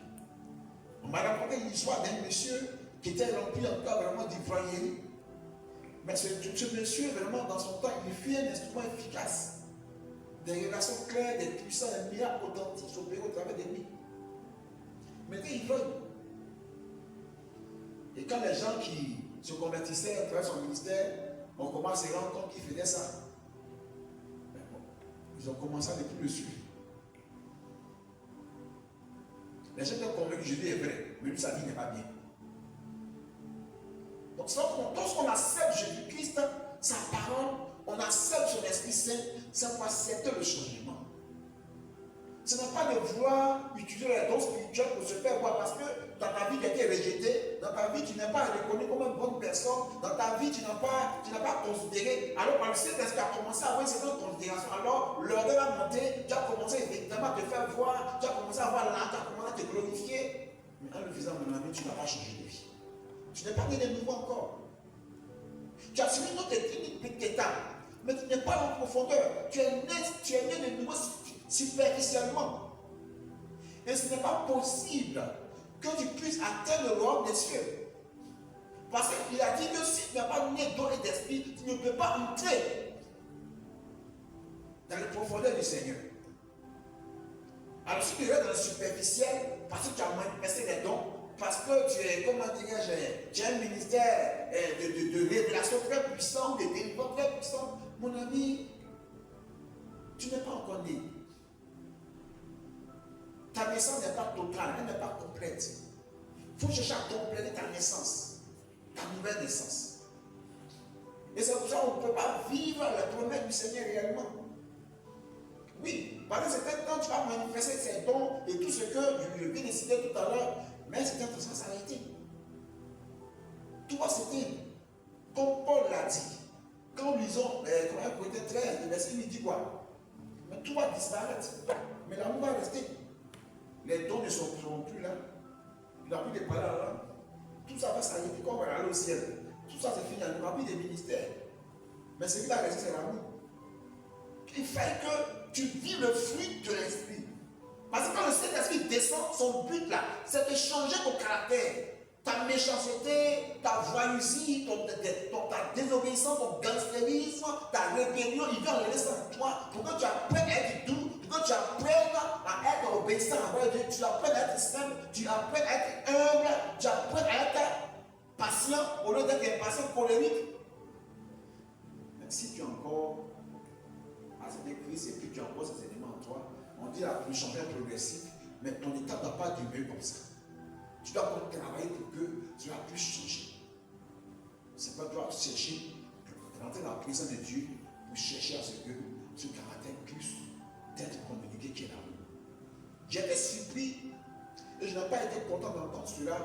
On m'a raconté l'histoire d'un monsieur qui était rempli en tout cas vraiment d'ivoirierie. Mais ce monsieur, vraiment, dans son temps, il fut un instrument efficace. Des relations claires, des puissants, des miracles authentiques s'opéraient au travers de lui. Mais il vole. Et quand les gens qui se convertissaient à travers son ministère, on commence à se rendre compte qu'il faisait ça. Mais bon, ils ont commencé à ne plus le suivre. Les gens étaient convaincus que Jésus est vrai, mais lui, sa vie n'est pas bien. Donc, lorsqu'on accepte Jésus-Christ, sa parole, on accepte son Esprit Saint, c'est pour accepter le changement. Ce n'est pas de vouloir utiliser les dons spirituels pour se faire voir, parce que dans ta vie, quelqu'un est rejeté, dans ta vie, tu n'es pas reconnu comme une bonne personne, dans ta vie, tu n'as pas considéré. Alors, par le Saint-Esprit a commencé à avoir une certaine considération. Alors, l'ordre a monté, tu as commencé effectivement à te faire voir, tu as commencé à avoir l'âme, tu as commencé à te glorifier. Mais en le faisant, mon ami, tu n'as pas changé de vie. Tu n'es pas né de nouveau encore. Tu as suivi notre état. Mais tu n'es pas en profondeur. Tu es né de nouveau superficiellement. Et ce n'est pas possible que tu puisses atteindre le royaume des cieux. Parce qu'il a dit que si tu n'es pas né d'eau et d'esprit, tu ne peux pas entrer dans les profondeurs du Seigneur. Alors si tu restes dans le superficiel, parce que tu as manifesté les dons, parce que tu es, comment dirais-je, tu as un ministère de révélation très puissant, de délivrance très puissant, mon ami, tu n'es pas encore né. Ta naissance n'est pas totale, elle n'est pas complète. Il faut chercher à compléter ta naissance, ta nouvelle naissance. Et c'est pour ça qu'on ne peut pas vivre la promesse du Seigneur réellement. Oui, parce que c'était quand tu vas manifester ces dons et tout ce que je viens de citer tout à l'heure, mais c'était en train de s'arrêter. Tout va s'éteindre. Comme Paul l'a dit. Quand nous lisons 1 Corinthiens 13, le verset, il dit quoi? Mais tout va disparaître. Mais l'amour va rester. Les dons ne seront plus là. Il n'a plus de parler là. Tout ça va s'arrêter quand on va aller au ciel. Tout ça c'est fini. Il n'y aura plus de ministère. Mais ce qui va rester, c'est l'amour. Il fait que tu vis le fruit de l'esprit. Parce que quand le Saint-Esprit descend, son but là, c'est de changer ton caractère. Ta méchanceté, ta voyousie, ta désobéissance, ton gangstérisme, ta rébellion, il vient en laisser en toi pour que tu apprennes à être doux, pour que tu apprennes à être obéissant à Dieu, tu apprennes à être simple, tu apprennes à être humble, tu apprennes à être patient au lieu d'être impatient, colérique. Même si tu es encore à cette crise et que tu as encore ces éléments en toi, on dit la plus changer progressif, mais ton état ne doit pas demeurer comme ça. Tu dois encore travailler pour que tu vas plus changer. C'est pas toi chercher, rentrer dans la présence de Dieu pour chercher à ce que ce caractère puisse être communiqué qui est l'amour. J'étais surpris et je n'ai pas été content d'entendre cela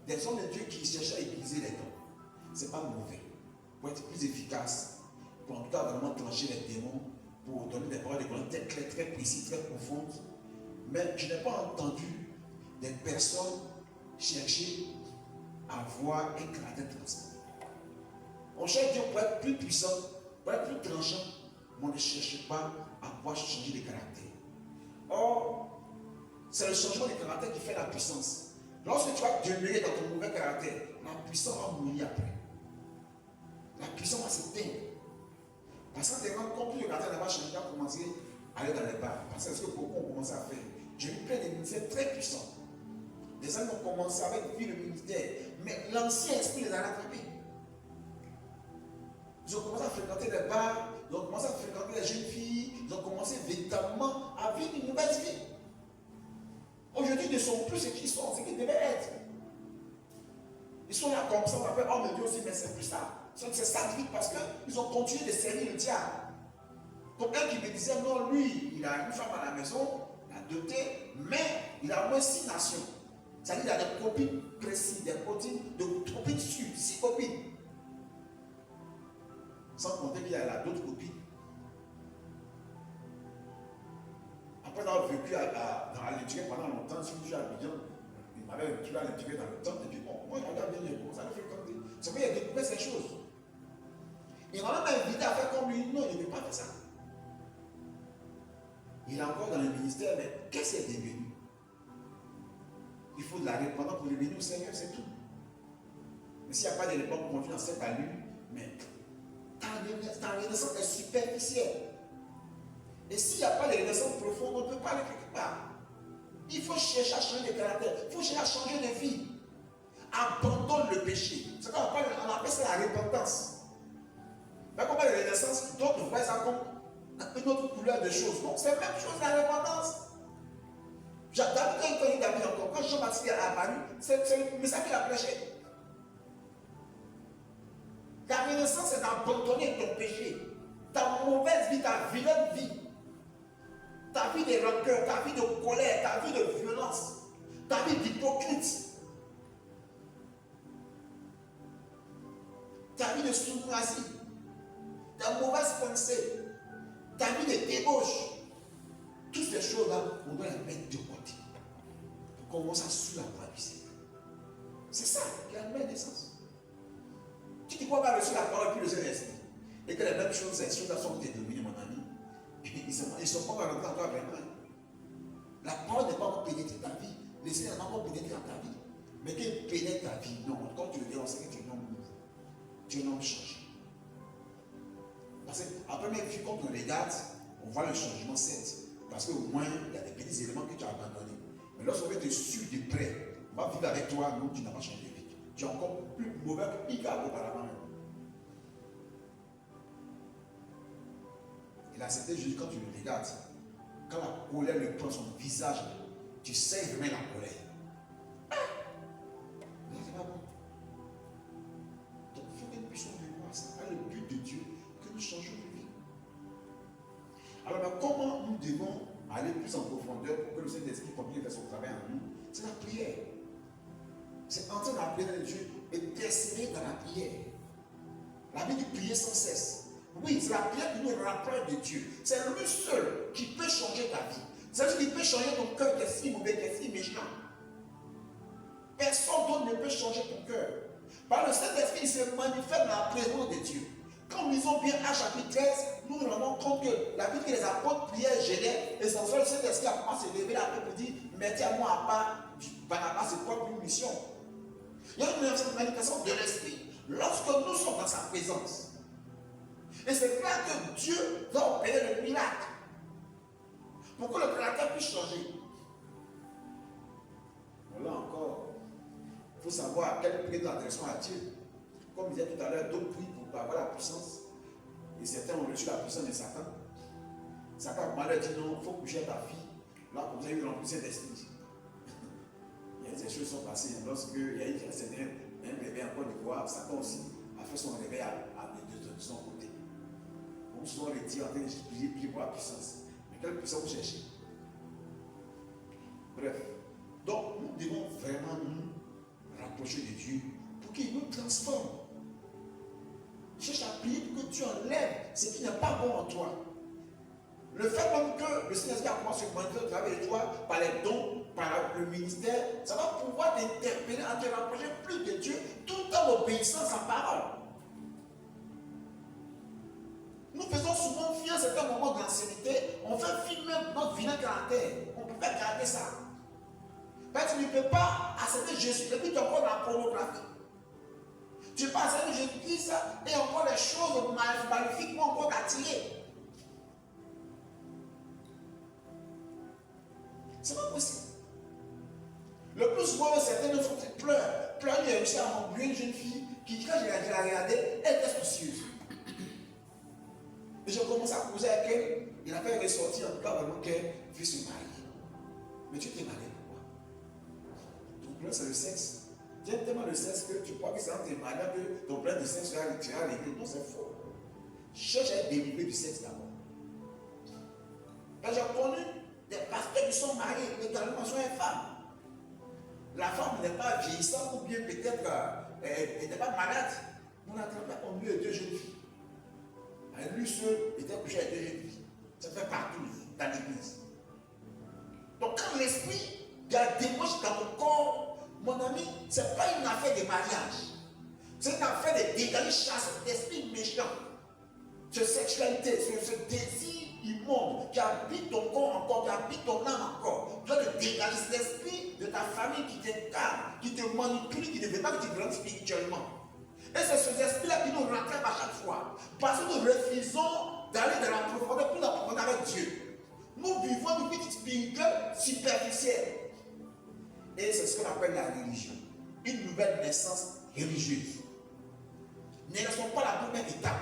des hommes de Dieu qui cherchaient à utiliser les dons. Ce n'est pas mauvais. Pour être plus efficace, pour en tout cas vraiment trancher les démons, pour donner des paroles très claires, très précises, très profondes. Mais je n'ai pas entendu des personnes chercher à voir un caractère transformé. On cherche Dieu pour être plus puissant, pour être plus tranchant, mais on ne cherche pas à pouvoir changer de caractère. Or, c'est le changement de caractère qui fait la puissance. Lorsque tu vas demeurer dans ton mauvais caractère, la puissance va mourir après. La puissance va s'éteindre. Parce que tu te rends compte que le caractère n'a pas changé, tu vas commencer à aller dans les bars. Parce que c'est ce que beaucoup ont commencé à faire. J'ai vu plein de ministères très puissants. Les hommes ont commencé avec le ministère, mais l'ancien esprit les a rattrapés. Ils ont commencé à fréquenter les bars, ils ont commencé à fréquenter les jeunes filles, ils ont commencé véritablement à vivre une mauvaise vie. Aujourd'hui, ils ne sont plus ce qu'ils sont, ce qu'ils devaient être. Ils sont là comme ça, on appelle homme de Dieu aussi, mais c'est plus ça. C'est ça vite parce qu'ils ont continué de servir le diable. Donc, un qui me disait, non, lui, il a une femme à la maison, il a doté, mais il a au moins 6 nations. C'est-à-dire qu'il a des copines précises, des copines sûres, 6 copines. Sans compter qu'il a d'autres copines. Après avoir vécu à l'étudier pendant longtemps, si je suis à Abidjan, il m'avait retrouvé à l'étudier dans le temps, et puis bon, moi je regarde bien, j'ai commencé à le fréquenter. C'est qu'il a découvert ces choses. Il m'a même invité à faire comme lui, non, il ne veut pas faire ça. Il est encore dans le ministère, mais qu'est-ce qu'il est devenu? Il faut de la répondance pour revenir au Seigneur, c'est tout. Mais s'il n'y a pas de réponse contenue dans cette allure, mais ta renaissance est superficielle. Et s'il n'y a pas de renaissance profonde, on ne peut pas aller quelque part. Il faut chercher à changer de caractère, il faut chercher à changer de vie. Abandonne le péché. C'est qu'on appelle ça la repentance. Mais quand on parle de renaissance, d'autres voient ça comme une autre couleur de choses. Donc c'est la même chose la repentance. David encore, quand Jean-Baptiste est apparu, c'est le message qu'il a prêché. La renaissance, c'est d'abandonner ton péché, ta mauvaise vie, ta vilaine vie, ta vie de rancœur, ta vie de colère, ta vie de violence, ta vie d'hypocrite, ta vie de sournoisie, ta mauvaise pensée, ta vie de débauche. Toutes ces choses-là, on doit les mettre de côté. Pour commencer à suivre la voie du Seigneur. C'est ça qui a une belle naissance. Tu ne crois pas reçu la parole puis le Saint-Esprit.
et que les mêmes choses, ces choses-là sont devenues mon ami, ils ne sont pas rentrés encore vraiment. La parole n'est pas encore pénétrée ta vie. Le Seigneur n'est pas encore pénétré dans ta vie. Mais qu'il pénètre ta vie, non. Quand tu le dis, on sait que tu es un homme nouveau. Tu es un homme changé. Parce qu'à première vue, quand on regarde, on voit le changement, certes. Parce qu'au moins, il y a des petits éléments que tu as abandonnés. Mais lorsqu'on veut te suivre de près, on va vivre avec toi, non, tu n'as pas changé de vie. Tu es encore plus mauvais que pire qu'auparavant. Il a accepté Jésus quand tu le regardes. Quand la colère le prend son visage, tu sais vraiment la colère. Non, c'est pas bon. Donc il faut que nous puissions voir ça. Le but de Dieu, que nous changeons de vie. Alors comment nous devons aller plus en profondeur pour que le Saint-Esprit continue de faire son travail en nous? C'est la prière. C'est entrer dans la prière de Dieu et persévérer dans la prière. La vie de prier sans cesse. Oui, c'est la prière qui nous rapproche de Dieu. C'est lui seul qui peut changer ta vie. C'est lui qui peut changer ton cœur qui est si mauvais, qui est si méchant. Personne d'autre ne peut changer ton cœur. Par le Saint-Esprit, il se manifeste dans la présence de Dieu. Quand nous lisons bien Actes chapitre 13, nous nous rendons compte que la Bible que les apôtres priaient, gênaient, et sans cela, le Saint-Esprit a commencé à se lever là pour dire, mettez à moi à part Barnabas, c'est quoi une mission? Il y a une manifestation de l'Esprit. Lorsque nous sommes dans sa présence, et c'est là que Dieu va opérer le miracle. Pour que le caractère puisse changer. Là encore, il faut savoir à quel prix nous adressons à Dieu. Comme je disais tout à l'heure, d'autres prient pour avoir la puissance. Et certains ont reçu la puissance de Satan. Satan m'a dit non, il faut coucher ta fille. Là, comme ça, il remplit cet esprit. Il y a des choses qui sont passées. Lorsque il y a eu un réveil en Côte d'Ivoire, Satan aussi a fait son réveil de son côté. On se retire en train de prier pour la puissance. Mais quelle puissance vous cherchez? Bref. Donc, nous devons vraiment nous rapprocher de Dieu pour qu'il nous transforme. Cherche à prier pour que Dieu enlève ce qui n'est pas bon en toi. Le fait même que le Seigneur a commencé à se manifester au travers de toi, par les dons, par le ministère, ça va pouvoir t'interpeller à te rapprocher plus de Dieu tout en obéissant à sa parole. Nous faisons souvent fier à certains moments de l'ancienneté, on fait filmer notre vilain caractère. On ne peut pas garder ça. Parce que tu ne peux pas accepter Jésus et puis tu es encore dans la pornographie. Tu peux accepter Jésus-Christ et encore les choses magnifiques vont encore t'attirer. C'est pas possible. Le plus souvent, certains de sont pleurent. Pleurent, il y a réussi à m'embrouiller une jeune fille qui, quand je la regardais, elle était soucieuse. Et je commence à causer avec elle. Il a fait ressortir en tout cas vraiment qu'elle veut se marier. Mais tu t'es marié pourquoi? Ton problème c'est le sexe. Tu aimes tellement le sexe que tu crois que c'est en te mariant que ton problème de sexe sera réglé. Non, c'est faux. Cherche à être délivré du sexe d'abord. Quand j'ai connu des pasteurs qui sont mariés, également sont une femme. La femme n'est pas vieillissante ou bien peut-être elle n'est pas malade. On a attrapé au mieux deux jeunes filles. Lui seul était couché avec deux jeunes filles. Ça fait partout dans l'église. Donc quand l'esprit de la débauche dans mon corps, mon ami, ce n'est pas une affaire de mariage. C'est une affaire de dégager chasse d'esprit méchant. Cette sexualité, ce désir immonde qui habite ton corps encore, qui habite ton âme encore. Tu dois te dégager cet esprit de ta famille qui t'incarne, qui te manipule, qui ne veut pas que tu grandes spirituellement. Et c'est ce esprit-là qui nous rattrape à chaque fois. Parce que nous refusons d'aller dans la profondeur, plus en profondeur avec Dieu. Nous vivons une vie spirituelle superficielle. Et c'est ce qu'on appelle la religion. Une nouvelle naissance religieuse. Ne laissons pas la première étape.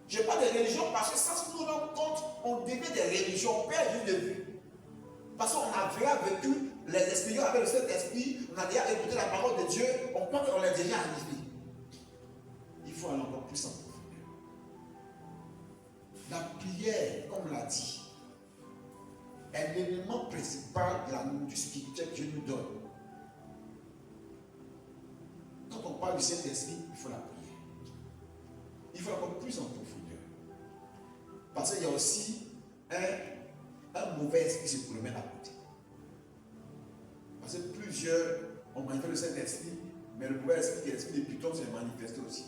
Je parle de religion parce que sans nous rendre compte, on devient des religions, on perd juste de vue. Parce qu'on a déjà vécu les expériences avec le Saint-Esprit, on a déjà écouté la parole de Dieu, on pense qu'on est déjà arrivé. Il faut aller encore plus en profondeur. La prière, comme on l'a dit, est l'élément principal de la nourriture spirituelle que Dieu nous donne. Quand on parle du Saint-Esprit, il faut la prière. Il faut encore plus en profondeur. Parce qu'il y a aussi un mauvais esprit qui se promène à côté. Parce que plusieurs ont manifesté le Saint-Esprit, mais le mauvais esprit qui est l'esprit de Python s'est manifesté aussi.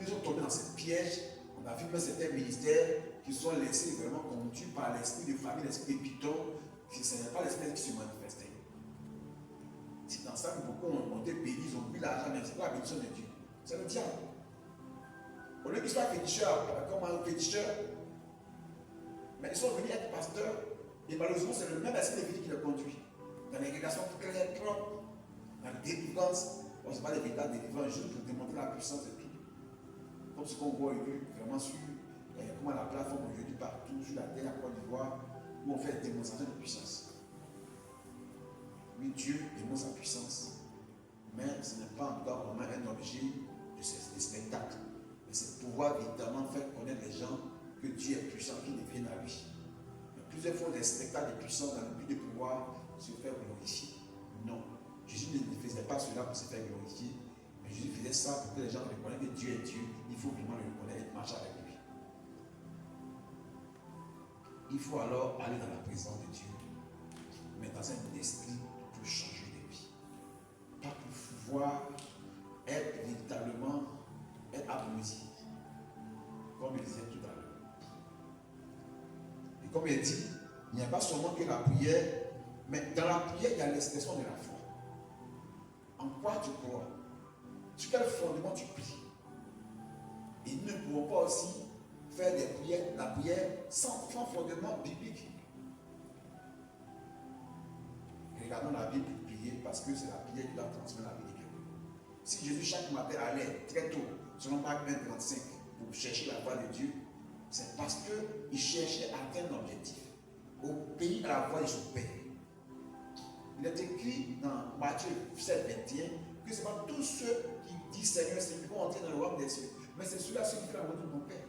Ils sont tombés dans ce piège. On a vu même certains ministères qui sont laissés vraiment conduits par l'esprit de famille, l'esprit de Python. Ce n'est pas l'esprit qui se manifestait. C'est dans ça que beaucoup ont été bénis, ils ont vu l'argent, mais c'est pas la bénédiction de Dieu. C'est le diable. Au lieu qu'ils soient féticheurs, comme un féticheur, mais ils sont venus être pasteurs, et malheureusement, c'est le même esprit de vie qui les conduit. Dans les relations claires, propres, dans la délivrance. On ne sait pas des véritables délivrances, juste pour démontrer la puissance de tout. Comme ce qu'on voit aujourd'hui, vraiment sur comment la plateforme aujourd'hui partout, sur la terre, à Côte d'Ivoire, où on fait une démonstration de puissance. Oui, Dieu démontre sa puissance, mais ce n'est pas encore vraiment un objet de spectacle. Mais c'est pouvoir véritablement faire connaître les gens que Dieu est puissant, qu'ils deviennent à lui. Mais plusieurs fois des spectacles de puissance dans le but de pouvoir se faire glorifier. Non. Jésus ne faisait pas cela pour se faire glorifier, mais Jésus faisait ça pour que les gens reconnaissent que Dieu est Dieu. Il faut vraiment le reconnaître et marcher avec lui. Il faut alors aller dans la présence de Dieu, mais dans un esprit pour changer de vie. Pas pour pouvoir être véritablement applaudi, comme il disait tout à l'heure. Et comme il dit, il n'y a pas seulement que la prière, mais dans la prière, il y a l'expression de la foi. En quoi tu crois? Sur quel fondement tu pries? Et nous ne pouvons pas aussi faire des prières, la prière sans fondement biblique. Regardons la Bible pour prier parce que c'est la prière qui va transmettre la vie de quelqu'un. Si Jésus chaque matin allait très tôt, selon Marc 1,35, pour chercher la voix de Dieu, c'est parce qu'il cherchait à atteindre l'objectif. Au pays à la voix de son Père. Il est écrit dans Matthieu 7, 21 que ce n'est pas tous ceux qui disent Seigneur, Seigneur, qui vont entrer dans le royaume des cieux, mais c'est ceux-là qui font la volonté de mon Père.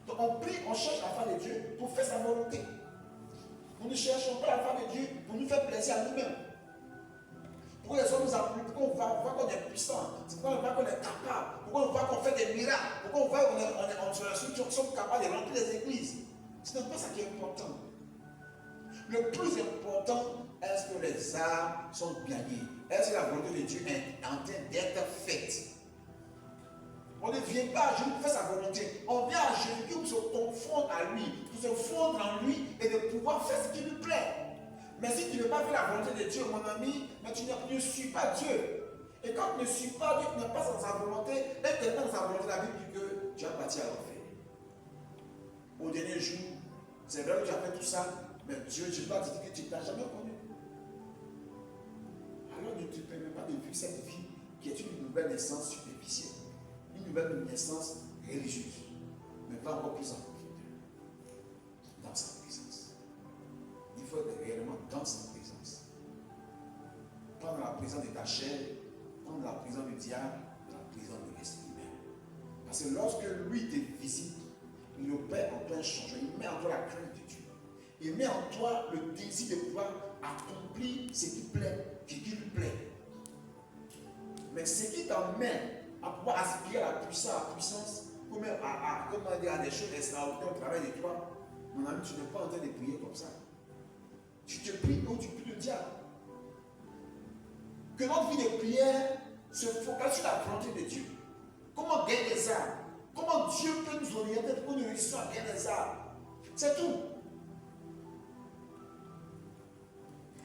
Donc on prie, on cherche la foi de Dieu pour faire sa volonté. Nous ne cherchons pas la foi de Dieu pour nous faire plaisir à nous-mêmes. Pour que les hommes nous applaudissent, pour qu'on voit qu'on est puissant, pour qu'on voit qu'on est capable, pour qu'on voit qu'on fait des miracles, pour qu'on voit qu'on sommes capables de remplir les églises. Ce n'est pas ça qui est important. Le plus important, est-ce que les âmes sont gagnées? Est-ce que la volonté de Dieu est en train d'être faite? On ne vient pas à Jésus pour faire sa volonté. On vient à Jésus pour se confondre à lui, pour se fondre en lui et de pouvoir faire ce qui lui plaît. Mais si tu ne veux pas faire la volonté de Dieu, mon ami, mais tu ne suis pas Dieu. Et quand tu ne suis pas Dieu, tu n'es pas dans sa volonté, et tu n'es pas dans sa volonté, la Bible dit que tu as parti à l'enfer. Au dernier jour, c'est vrai que tu as fait tout ça, mais Dieu, je dois te dire que tu ne t'as jamais connu. Alors ne te permets pas de vivre cette vie qui est une nouvelle naissance superficielle, une nouvelle naissance religieuse, mais pas encore plus en profondeur, dans sa présence. Il faut être réellement dans sa présence. Pas dans la présence de ta chair, pas dans la présence du diable, dans la présence de l'esprit même. Parce que lorsque lui te visite, il opère en toi un changement, il met en toi la crainte de Dieu. Il met en toi le désir de pouvoir accomplir ce qui plaît, ce qui lui plaît. Mais ce qui t'emmène à pouvoir aspirer à la puissance, comme à des choses extraordinaires au travail de toi, mon ami, tu n'es pas en train de prier comme ça. Tu te pries ou tu pries le diable. Que notre vie de prière se focalise sur la volonté de Dieu. Comment gagner des âmes? Comment Dieu peut nous orienter pour que nous réussissions à gagner des âmes? C'est tout.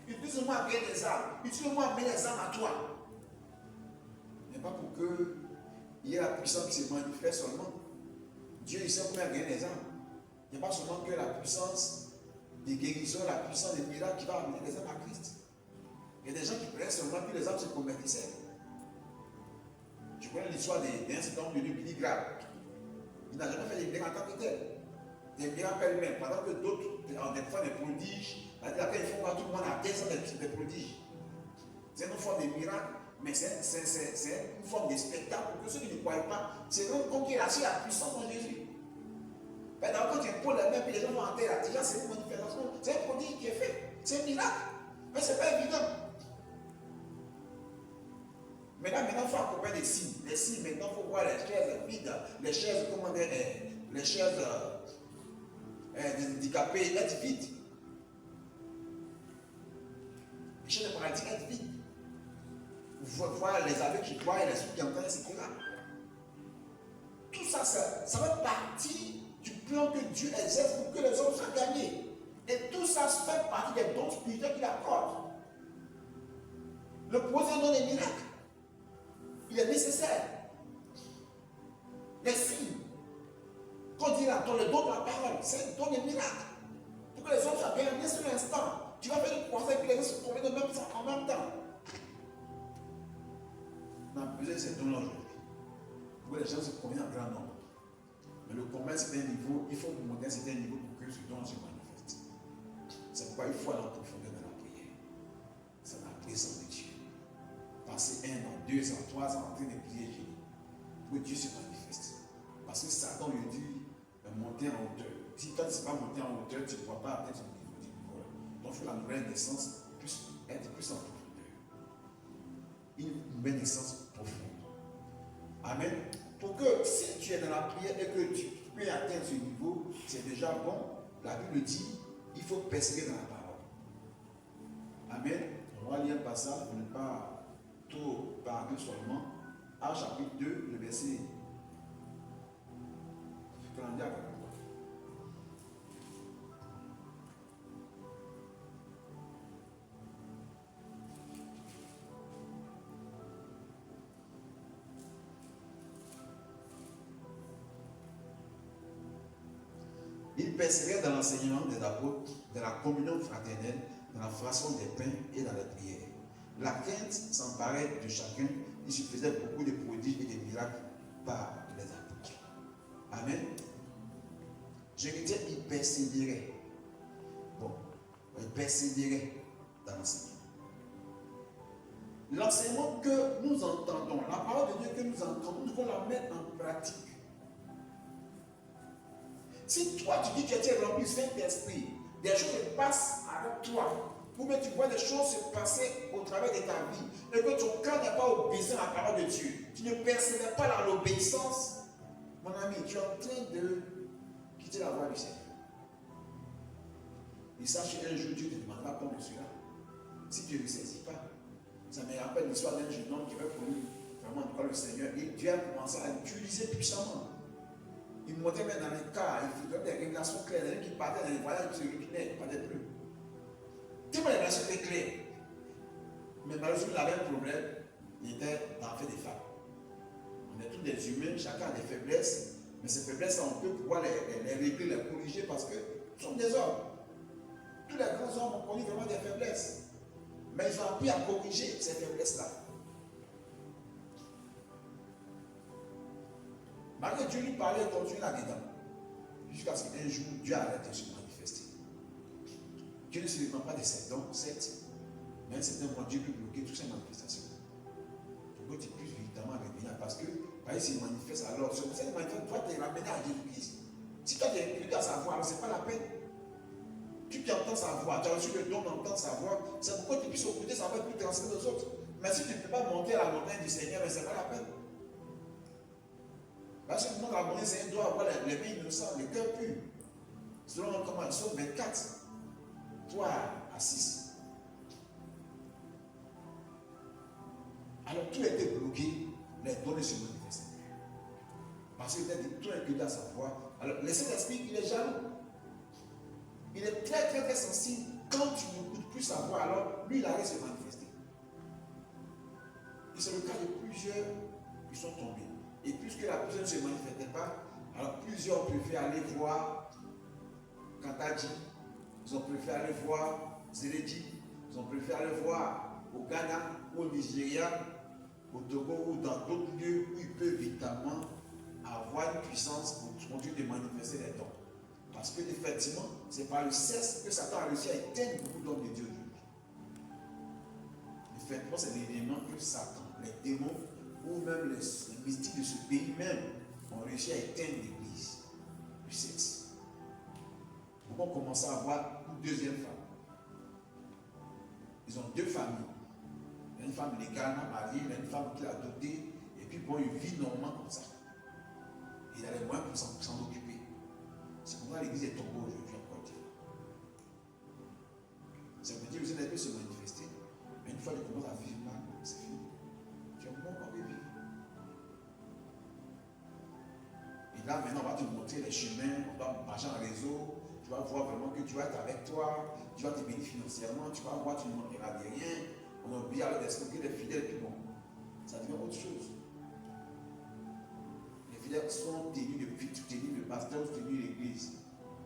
Utilise-moi à gagner des âmes. Utilise-moi à mettre des âmes à toi. Mais pas pour qu'il y ait la puissance qui se manifeste seulement. Dieu, il sait comment gagner des âmes. Il n'y a pas seulement que la puissance des guérisons, la puissance des miracles qui va amener les âmes à Christ. Il y a des gens qui priaient seulement que les âmes se convertissaient. Je connais l'histoire d'un certain nombre de Billy Graham. Il n'a jamais fait des miracles en tant que tel. Des miracles eux-mêmes, pendant que d'autres, en fois des prodiges, c'est-à-dire qu'ils font voir tout le monde à 15 ans des prodiges. C'est une forme de miracle, mais c'est une forme de spectacle pour que ceux qui ne croient pas, c'est comme qu'il a su la puissance de Jésus. Maintenant, quand tu imposes les mains et les gens vont en terre, déjà c'est une manifestation, c'est un prodige qui est fait, c'est un miracle, mais ce n'est pas évident. Maintenant, il faut accompagner les signes. Les signes, maintenant, il faut voir les chaises vides, les chaises, comment dire, les chaises des handicapés être vides. Les chaises de paralytiques être vides. Vous voir les aveugles qui voient et les sourds qui entendent, etc. Tout ça, ça fait partie du plan que Dieu exerce pour que les hommes soient gagnés. Et tout ça fait partie des dons spirituels qu'il accorde. Le poser dans les miracles, il est nécessaire. Les signes, qu'on dit là, dans le don de la parole, c'est un don des miracles. Pour que les hommes soient gagnés sur l'instant. Tu vas faire une croisade et que les gens se promènent en même temps. On a besoin de ces dons-là aujourd'hui. Pour que les gens se promènent en grand nombre. Mais le combat, c'est un niveau, il faut monter à un certain niveau pour que ce don se manifeste. C'est pourquoi il faut aller en profondeur dans la prière. C'est la présence de Dieu. Passer 1 an, 2 ans, 3 ans en train de prier Dieu. Pour que Dieu se manifeste. Parce que Satan lui dit monter en hauteur. Si toi tu ne sais pas monter en hauteur, tu ne pourras pas atteindre son niveau. Donc il faut la nouvelle naissance être plus en profondeur. Une nouvelle naissance profonde. Amen. Pour que si tu es dans la prière et que tu peux atteindre ce niveau, c'est déjà bon. La Bible dit, il faut persévérer dans la parole. Amen. On va lire un passage pour ne pas tout parler seulement. Actes chapitre 2, le verset. Il persévérait dans l'enseignement des apôtres, dans la communion fraternelle, dans la fraction des pains et dans la prière. La crainte s'emparait de chacun. Il se faisait beaucoup de prodiges et de miracles par les apôtres. Amen. Je veux dire, il persévérait. Bon, il persévérait dans l'enseignement. L'enseignement que nous entendons, la parole de Dieu que nous entendons, nous devons la mettre en pratique. Si toi tu dis que tu es rempli du Saint-Esprit, des choses se passent avec toi, ou bien tu vois des choses se passer au travers de ta vie, et que ton cœur n'est pas obéissant à la parole de Dieu, tu ne persévères pas dans l'obéissance, mon ami, tu es en train de quitter la voie du Seigneur. Et sache qu'un jour Dieu te demandera comme je suis là. Si tu ne le saisis pas, ça me rappelle l'histoire d'un jeune homme qui avait connu vraiment encore le Seigneur, et Dieu a commencé à l'utiliser puissamment. Il montait même dans les cas, il faisait des révélations claires, les gens qui partaient dans les voyages, qui se reclinaient, il ne parlait plus. Tellement les révélations étaient claires. Mais malheureusement, il avait un problème, il était dans l'affaire des femmes. On est tous des humains, chacun a des faiblesses, mais ces faiblesses, on peut pouvoir les régler, les corriger parce que nous sommes des hommes. Tous les grands hommes ont connu vraiment des faiblesses. Mais ils ont appris à corriger ces faiblesses-là. Malgré Dieu lui parlait et continue là-dedans. Jusqu'à ce qu'un jour, Dieu arrête de se manifester. Dieu ne se dépend pas de ses dons, certes, mais à un certain moment, Dieu peut bloquer toutes ces manifestations. Pour que tu puisses évidemment revenir. Parce que, quand il se manifeste, alors, c'est pour ça qu'il manifeste, toi, tu es ramené à Jésus-Christ. Si toi, tu es plus dans sa voix, alors ce n'est pas la peine. Tu entends sa voix, tu as reçu le don d'entendre sa voix, c'est pourquoi tu puisses écouter sa voix et puis transmettre aux autres. Mais si tu ne peux pas monter à la montagne du Seigneur, ce n'est pas la peine. Parce que la monnaie, c'est un doigt avoir les mains innocentes, le cœur pur. Selon comment ils sont 24, 3 à 6. Alors tout était bloqué, les dons ne se manifestaient. Parce qu'il était tout inculqué à sa voix. Alors le Saint-Esprit, il est jaloux. Il est très très très sensible. Quand tu n'écoutes plus sa voix, alors lui, il arrête de se manifester. Et c'est le cas de plusieurs qui sont tombés. Et puisque la personne ne se manifestait pas, alors plusieurs ont préféré aller voir Kantadji, ils ont préféré aller voir Zélédi, ils ont préféré aller voir au Ghana, ou au Nigeria, au Togo, ou dans d'autres lieux où ils peuvent véritablement avoir une puissance pour continuer de manifester les dons. Parce que effectivement, c'est par le cesse que Satan a réussi à éteindre beaucoup d'hommes de Dieu aujourd'hui. Effectivement, c'est l'élément que Satan, les démons, ou même les mystiques de ce pays même ont réussi à éteindre l'église du sexe. Pourquoi on commence à avoir une deuxième femme? Ils ont deux familles. Il y a une femme légalement mariée, il y a une femme qui l'a adoptée, et puis bon, ils vivent normalement comme ça. Et il a les moyens pour s'en occuper. C'est pourquoi l'église est tombée aujourd'hui en Côte d'Ivoire. Ça veut dire que vous n'allez plus se manifester, mais une fois que tu commences à vivre mal, c'est fini. Tu as encore de vivre. va te montrer les chemins, on va marcher en réseau, tu vas voir vraiment que tu vas être avec toi, tu vas te bénir financièrement, tu vas voir, tu ne manqueras de rien. On oublie alors d'escroquer les fidèles, puis bon, ça devient autre chose. Les fidèles sont tenus de pasteurs, tenus d'église.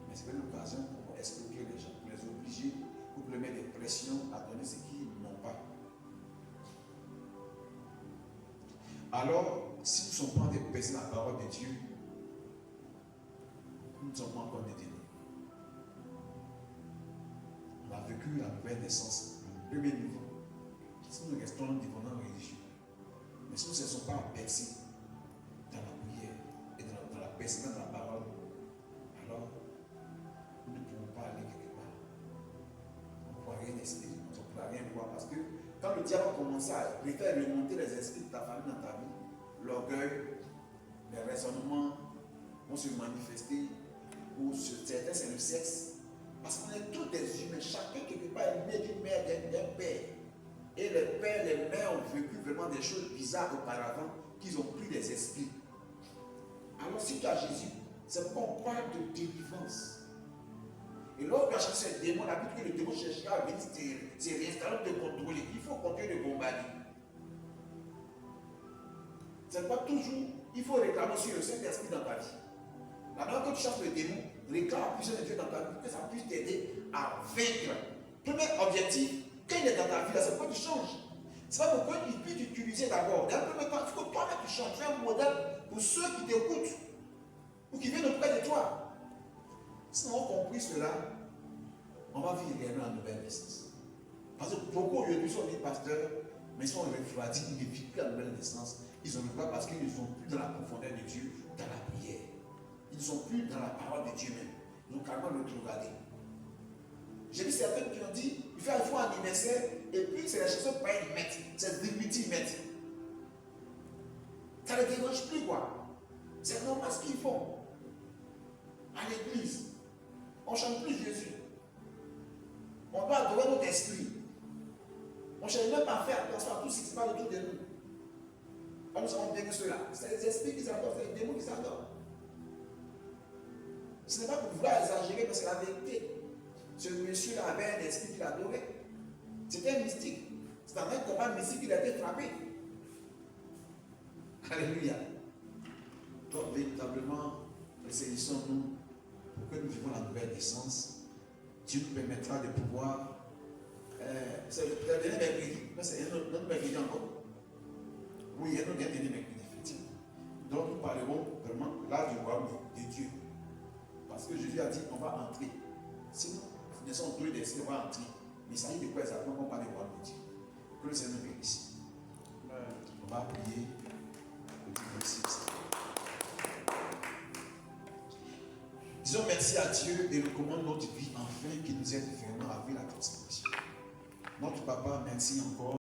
Mais c'est pas l'occasion pour escroquer les gens, pour les obliger, pour leur mettre des pressions à donner ce qu'ils n'ont pas. Alors, si nous ne sommes pas des personnes à la parole de Dieu, nous ne sommes pas encore détenus. On a vécu la nouvelle naissance, le premier niveau. Si nous restons indépendants religieux, mais si nous ne cessons pas à percer dans la prière et dans la persévérance de la parole, alors nous ne pouvons pas aller quelque part. On ne pourra rien espérer, on ne pourra rien voir. Parce que quand le diable a commencé à faire remonter les esprits de ta famille dans ta vie, l'orgueil, les raisonnements vont se manifester. Pour certains, c'est le sexe. Parce qu'on est tous des humains. Chacun quelque part est né d'une mère, d'un père. Et les pères, les mères ont vécu vraiment des choses bizarres auparavant qu'ils ont pris des esprits. Alors si tu as Jésus, c'est pourquoi on parle de délivrance. Et lorsque tu as cherché ce démon, la Bible dit que le démon cherchera à venir se réinstaller, te contrôler. Il faut continuer de bombarder. C'est pas toujours, il faut réclamer sur le Saint-Esprit dans ta vie. La manière que tu cherches le démon, réclame la puissance de Dieu dans ta vie, que ça puisse t'aider à vaincre. Premier objectif, quand il est dans ta vie, c'est pourquoi tu changes. C'est pas pourquoi il peut t'utiliser d'abord. Dans le premier temps, il faut que toi-même tu changes. Tu es un modèle pour ceux qui t'écoutent ou qui viennent auprès de toi. Si on a compris cela, on va vivre réellement la nouvelle naissance. Parce que beaucoup aujourd'hui sont des pasteurs, mais ils sont refroidis, ils ne vivent plus la nouvelle naissance. Ils ont le droit parce qu'ils ne sont plus dans la profondeur de Dieu, dans la prière. Ils ne sont plus dans la parole de Dieu même. Ils ont carrément rétrogradé. J'ai vu certains qui ont dit, il faut un anniversaire, et puis c'est la chanson pas ils mettent, c'est dignité ils mettent. Ça ne les dérange plus quoi. C'est normal ce qu'ils font. À l'église, on ne chante plus Jésus. On doit adorer notre esprit. On ne cherche même pas à faire attention à tout ce qui se passe autour de nous. Nous savons bien que cela, c'est les esprits qui s'adorent, c'est les démons qui s'adorent. Ce n'est pas pour vouloir exagérer, mais c'est la vérité. Ce monsieur-là avait un esprit qu'il adorait. C'était un mystique. C'est dans un combat mystique qu'il a été frappé. Alléluia. Donc, véritablement, saisissons-nous pour que nous vivons la nouvelle naissance. Dieu nous permettra de pouvoir. C'est le dernier mercredi. C'est un autre mercredi encore. Oui, il y a un autre dernier mercredi, effectivement. Donc, nous parlerons vraiment là du royaume de Dieu. Parce que Jésus a dit qu'on va entrer. Si nous naissons doués d'esprit, on va entrer. Mais il s'agit de quoi exactement qu'on parle du royaume de Dieu. Que le Seigneur nous bénisse. On va prier. Disons merci à Dieu et recommande notre vie afin qu'il nous aide vraiment à vivre la transformation. Notre Papa, merci encore